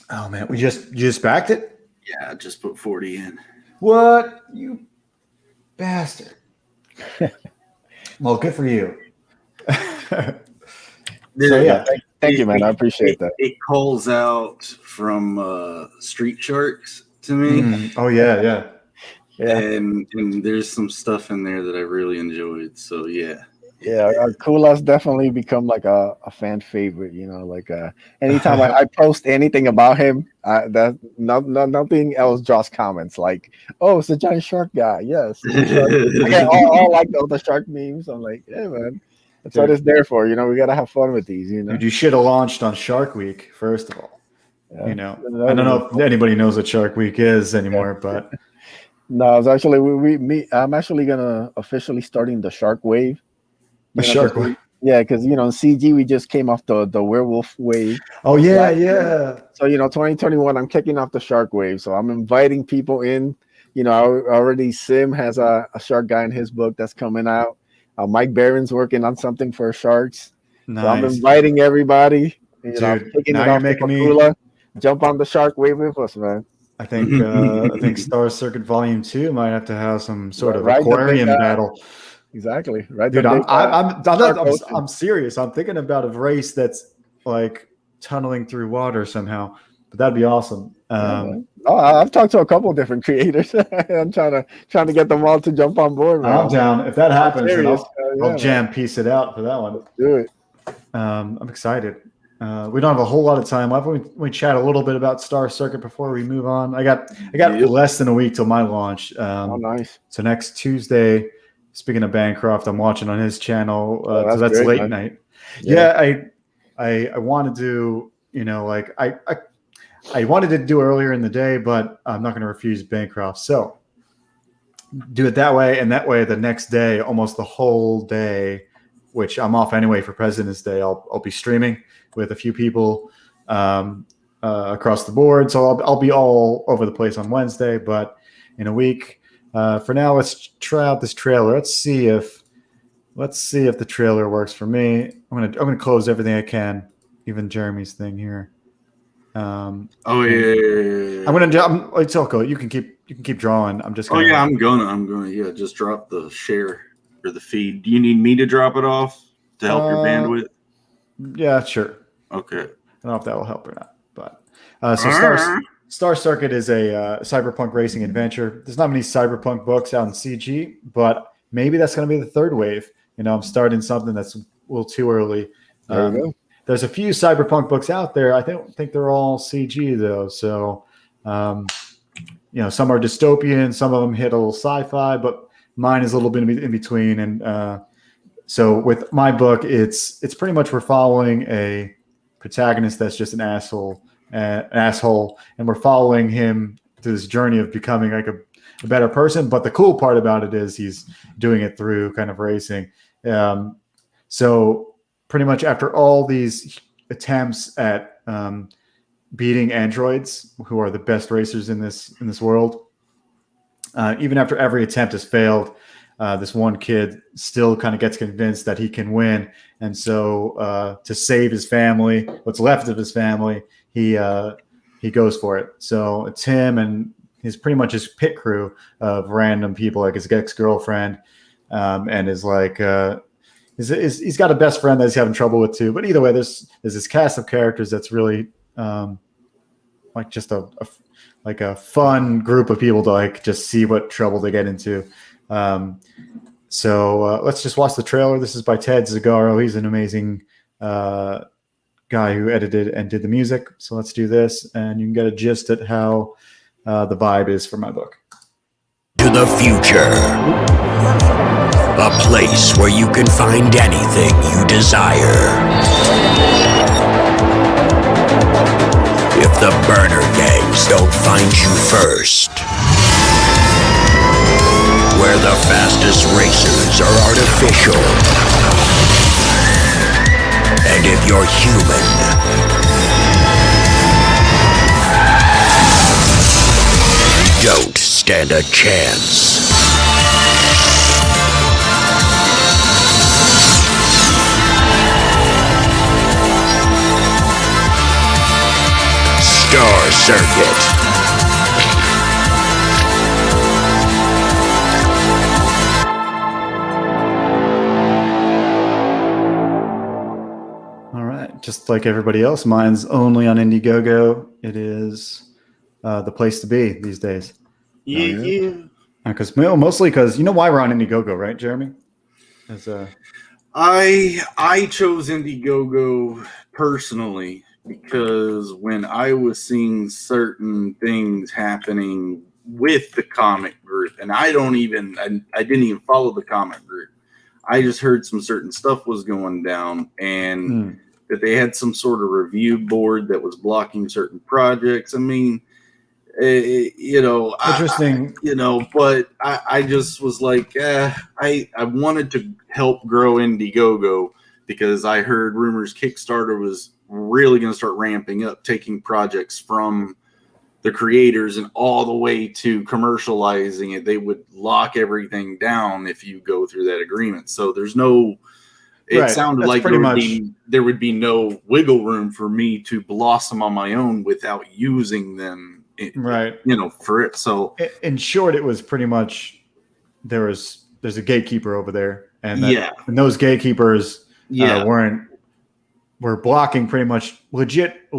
Oh man, you just backed it? Yeah, I just put 40 in. What, you bastard? Well, good for you. So yeah, Thank you, man. I appreciate that. It calls out from Street Sharks to me. Oh yeah. And there's some stuff in there that I really enjoyed. So yeah. Yeah, Kula's definitely become like a fan favorite. Like anytime I post anything about him, nothing else draws comments. Like, oh, it's a giant shark guy. Yes, shark. I get all like all the shark memes. I'm like, yeah, man, that's what it's there for. We gotta have fun with these. Dude, you should have launched on Shark Week first of all. Yeah. I don't know if anybody knows what Shark Week is anymore, but no, it's actually I'm actually gonna officially starting the Shark Wave. Shark Wave. Yeah, because in CG we just came off the werewolf wave. Oh yeah. So 2021, I'm kicking off the Shark Wave. So I'm inviting people in. Already Sim has a shark guy in his book that's coming out. Mike Barron's working on something for sharks. Nice. So I'm inviting everybody. Dude, I'm kicking now it you're off making me Kula. Jump on the Shark Wave with us, man. I think Star Circuit Volume 2 might have to have some sort of Right, aquarium battle. Exactly. Right. Dude, I'm serious. I'm thinking about a race that's like tunneling through water somehow, but that'd be awesome. I've talked to a couple of different creators. I'm trying to get them all to jump on board, man. I'm down. If that happens, then I'll jam man. piece it out for that one. Let's do it. I'm excited. We don't have a whole lot of time. Why don't we chat a little bit about Star Circuit before we move on? I got less than a week till my launch. Nice. So next Tuesday, speaking of Bancroft, I'm watching on his channel. So that's great, late man. night. Yeah, I want to do, I wanted to do earlier in the day, but I'm not going to refuse Bancroft. So do it that way. And that way, the next day, almost the whole day, which I'm off anyway for President's Day, I'll be streaming with a few people across the board. So I'll be all over the place on Wednesday, but in a week. For now, let's try out this trailer. Let's see if the trailer works for me. I'm gonna close everything I can, even Jeremy's thing here. Yeah. It's okay. You can keep drawing. I'm just. I'm gonna just drop the share or the feed. Do you need me to drop it off to help your bandwidth? Yeah, sure. Okay. I don't know if that will help or not, but Star Circuit is a cyberpunk racing adventure. There's not many cyberpunk books out in CG, but maybe that's going to be the third wave. I'm starting something that's a little too early. There you go. There's a few cyberpunk books out there. I don't think they're all CG though. So, some are dystopian, some of them hit a little sci-fi, but mine is a little bit in between. And so with my book, it's pretty much we're following a protagonist that's just an asshole, and we're following him through this journey of becoming like a better person. But the cool part about it is he's doing it through kind of racing. So pretty much after all these attempts at beating androids, who are the best racers in this world, even after every attempt has failed, this one kid still kind of gets convinced that he can win, and so to save his family, what's left of his family, he goes for it. So it's him and his pretty much his pit crew of random people, like his ex-girlfriend, and his like he's got a best friend that he's having trouble with too. But either way, there's this cast of characters that's really like just a fun group of people to like just see what trouble they get into. So let's just watch the trailer. This is by Ted Zagaro. He's an amazing guy who edited and did the music. So let's do this, and you can get a gist at how the vibe is for my book. To the future. A place where you can find anything you desire. If the burner gangs don't find you first. Where the fastest racers are artificial. And if you're human, you don't stand a chance. Star Circuit. All right, just like everybody else, mine's only on Indiegogo. It is the place to be these days. Yeah. Because mostly because you know why we're on Indiegogo, right, Jeremy? As I chose Indiegogo personally because when I was seeing certain things happening with the comic group, and I didn't even follow the comic group. I just heard some certain stuff was going down, and that they had some sort of review board that was blocking certain projects. I mean, interesting. But I just was like, I wanted to help grow Indiegogo because I heard rumors Kickstarter was really going to start ramping up, taking projects from the creators and all the way to commercializing it. They would lock everything down if you go through that agreement. So there's no. It sounded like there would be no wiggle room for me to blossom on my own without using them. For it. So in short, it was pretty much there's a gatekeeper over there, and and those gatekeepers were blocking pretty much legit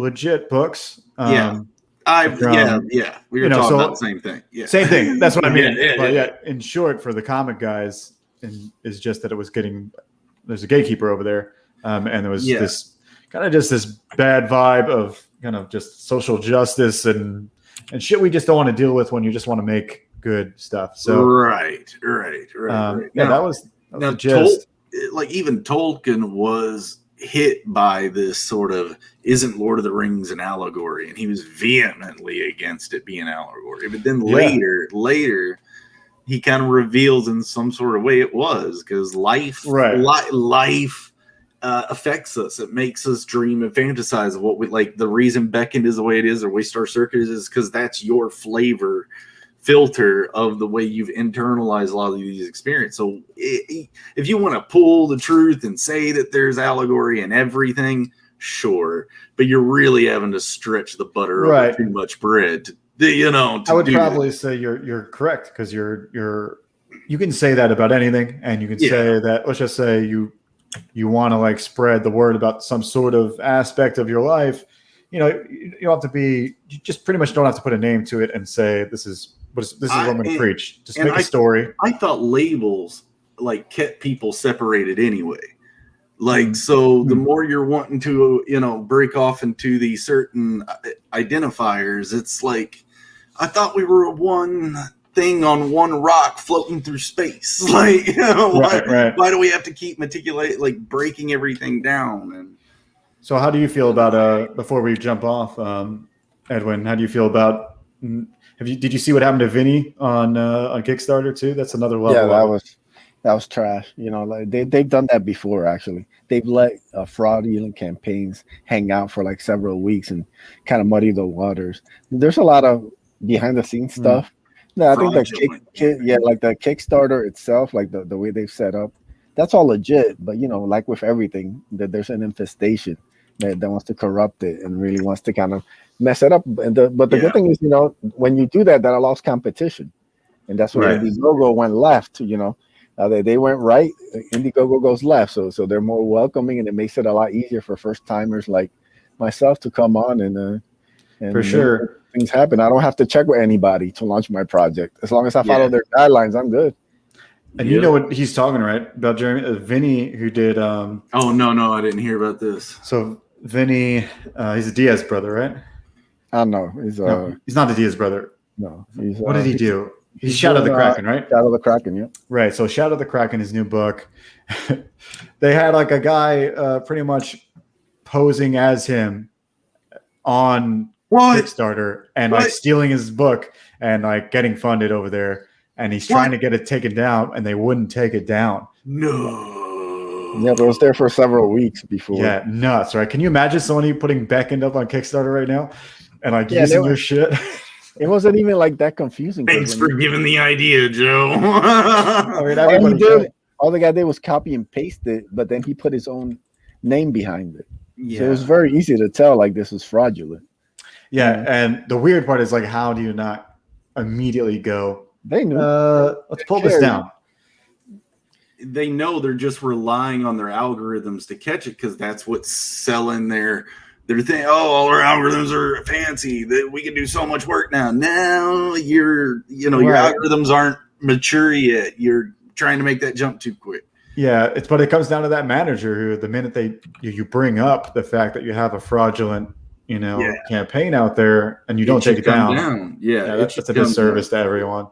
books. We were talking about the same thing. Yeah, same thing. That's what I mean. In short, for the comic guys, is just that it was there's a gatekeeper over there, and there was this kind of just this bad vibe of kind of just social justice and shit we just don't want to deal with when you just want to make good stuff. So right. That was even Tolkien was hit by this sort of isn't Lord of the Rings an allegory, and he was vehemently against it being an allegory. But then later he kind of reveals in some sort of way it was, because life affects us. It makes us dream and fantasize of what we like. The reason Beckoned is the way it is, or Waystar Circuit is because that's your flavor filter of the way you've internalized a lot of these experiences. So if you want to pull the truth and say that there's allegory in everything, sure, but you're really having to stretch the butter over too much bread. I would probably say you're correct, because you can say that about anything, and you can say that. Let's just say you want to like spread the word about some sort of aspect of your life. You just pretty much don't have to put a name to it and say this is what I'm going to preach. Just make a story. I thought labels like kept people separated anyway. So the more you're wanting to, break off into these certain identifiers, it's like, I thought we were one thing on one rock floating through space. Why do we have to keep breaking everything down? And so how do you feel about, before we jump off, Edwin, how do you feel about, did you see what happened to Vinny on Kickstarter too? That's another level. Yeah, that was trash. They've done that before. Actually, they've let fraudulent campaigns hang out for several weeks and kind of muddy the waters. There's a lot of behind the scenes stuff No, I think the fraudulent. like the Kickstarter itself, like the way they've set up, that's all legit. But like with everything, that there's an infestation that wants to corrupt it and really wants to kind of mess it up. But the Yeah. good thing is, when you do that, that allows competition, and that's where Right. Indiegogo went left. They went right, Indiegogo goes left, so they're more welcoming, and it makes it a lot easier for first timers like myself to come on and For make sure. things happen. I don't have to check with anybody to launch my project. As long as I follow Yeah. their guidelines, I'm good. And you know what he's talking, right? About Jeremy, Vinny, who did. Oh, no, I didn't hear about this. So Vinny, he's a Diaz brother, right? I don't know. No, he's not the Diaz brother. No. He's, What did he do? He's Shadow the Kraken, right? Shadow the Kraken, yeah. Right. So Shadow the Kraken, his new book. They had like a guy pretty much posing as him on Kickstarter and like stealing his book and like getting funded over there. And he's trying to get it taken down, and they wouldn't take it down. No. Yeah, but it was there for several weeks before. Yeah, nuts, right? Can you imagine somebody putting Beckoned up on Kickstarter right now and like using your shit? It wasn't even like that confusing. Thanks for giving the idea, Joe. I mean, all the guy did was copy and paste it, but then he put his own name behind it. Yeah. So it was very easy to tell like this was fraudulent. Yeah, and the weird part is like, how do you not immediately go? They knew. Let's pull this down. They know they're just relying on their algorithms to catch it because that's what's selling their thing. Oh, all our algorithms are fancy. That we can do so much work now. Now your algorithms aren't mature yet. You're trying to make that jump too quick. Yeah, but it comes down to that manager who, the minute you bring up the fact that you have a fraudulent campaign out there and you don't take it down. Yeah, that's a disservice to everyone.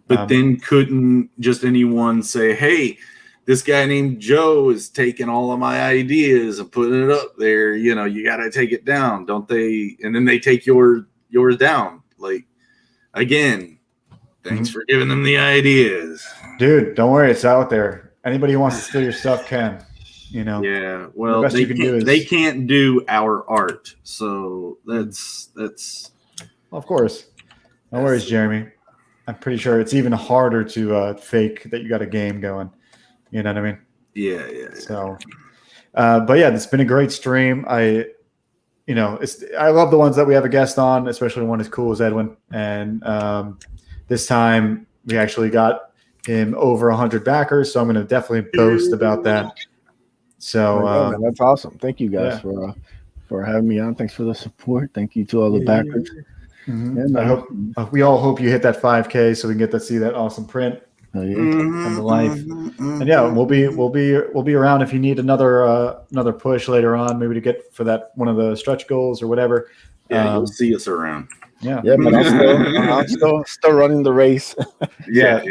But then couldn't just anyone say, hey, this guy named Joe is taking all of my ideas and putting it up there. You got to take it down, don't they? And then they take yours down. Like, again, thanks for giving them the ideas. Dude, don't worry. It's out there. Anybody who wants to steal your stuff can. Yeah, well, they can't do our art. So that's of course. No worries, Jeremy. I'm pretty sure it's even harder to fake that you got a game going. You know what I mean? Yeah. So, but yeah, it's been a great stream. I love the ones that we have a guest on, especially one as cool as Edwin. And this time we actually got him over 100 backers, so I'm going to definitely boast about that. So that's awesome. Thank you guys for having me on. Thanks for the support. Thank you to all the backers. Mm-hmm. And I hope we all hope you hit that 5K so we can get to see that awesome print come to life. And yeah, we'll be around if you need another push later on, maybe to get for that one of the stretch goals or whatever. Yeah, you'll see us around. Yeah, but I'm still running the race. Yeah.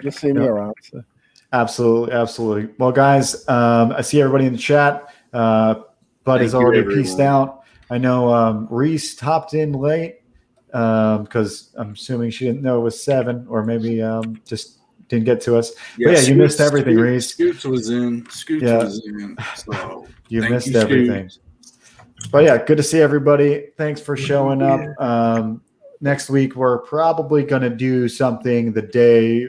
You'll see me around. So. Absolutely. Well, guys, I see everybody in the chat. Bud is already pieced out. I know Reese hopped in late because I'm assuming she didn't know it was 7, or maybe just didn't get to us. But you missed everything, Reese. Scoots was in. So you missed everything. But yeah, good to see everybody. Thanks for showing up. Next week, we're probably going to do something the day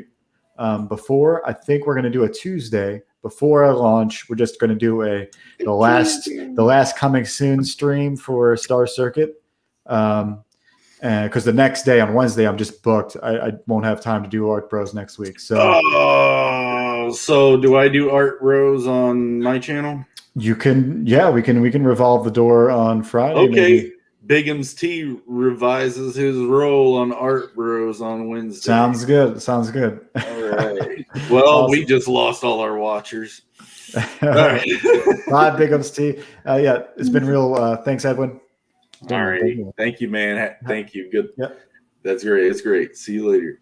before. I think we're going to do a Tuesday before our launch. We're just going to do the last coming soon stream for Star Circuit. Because the next day on Wednesday, I'm just booked. I won't have time to do Art Bros next week. So, so do I do Art Bros on my channel? You can, we can revolve the door on Friday. Okay. Maybe. Bigums T revises his role on Art Bros on Wednesday. Sounds good. All right. Well, awesome. We just lost all our watchers. All right. Bye, Bigums T. It's been real. Thanks, Edwin. All right. Thank you, man. Thank you. Good. Yep. That's great. It's great. See you later.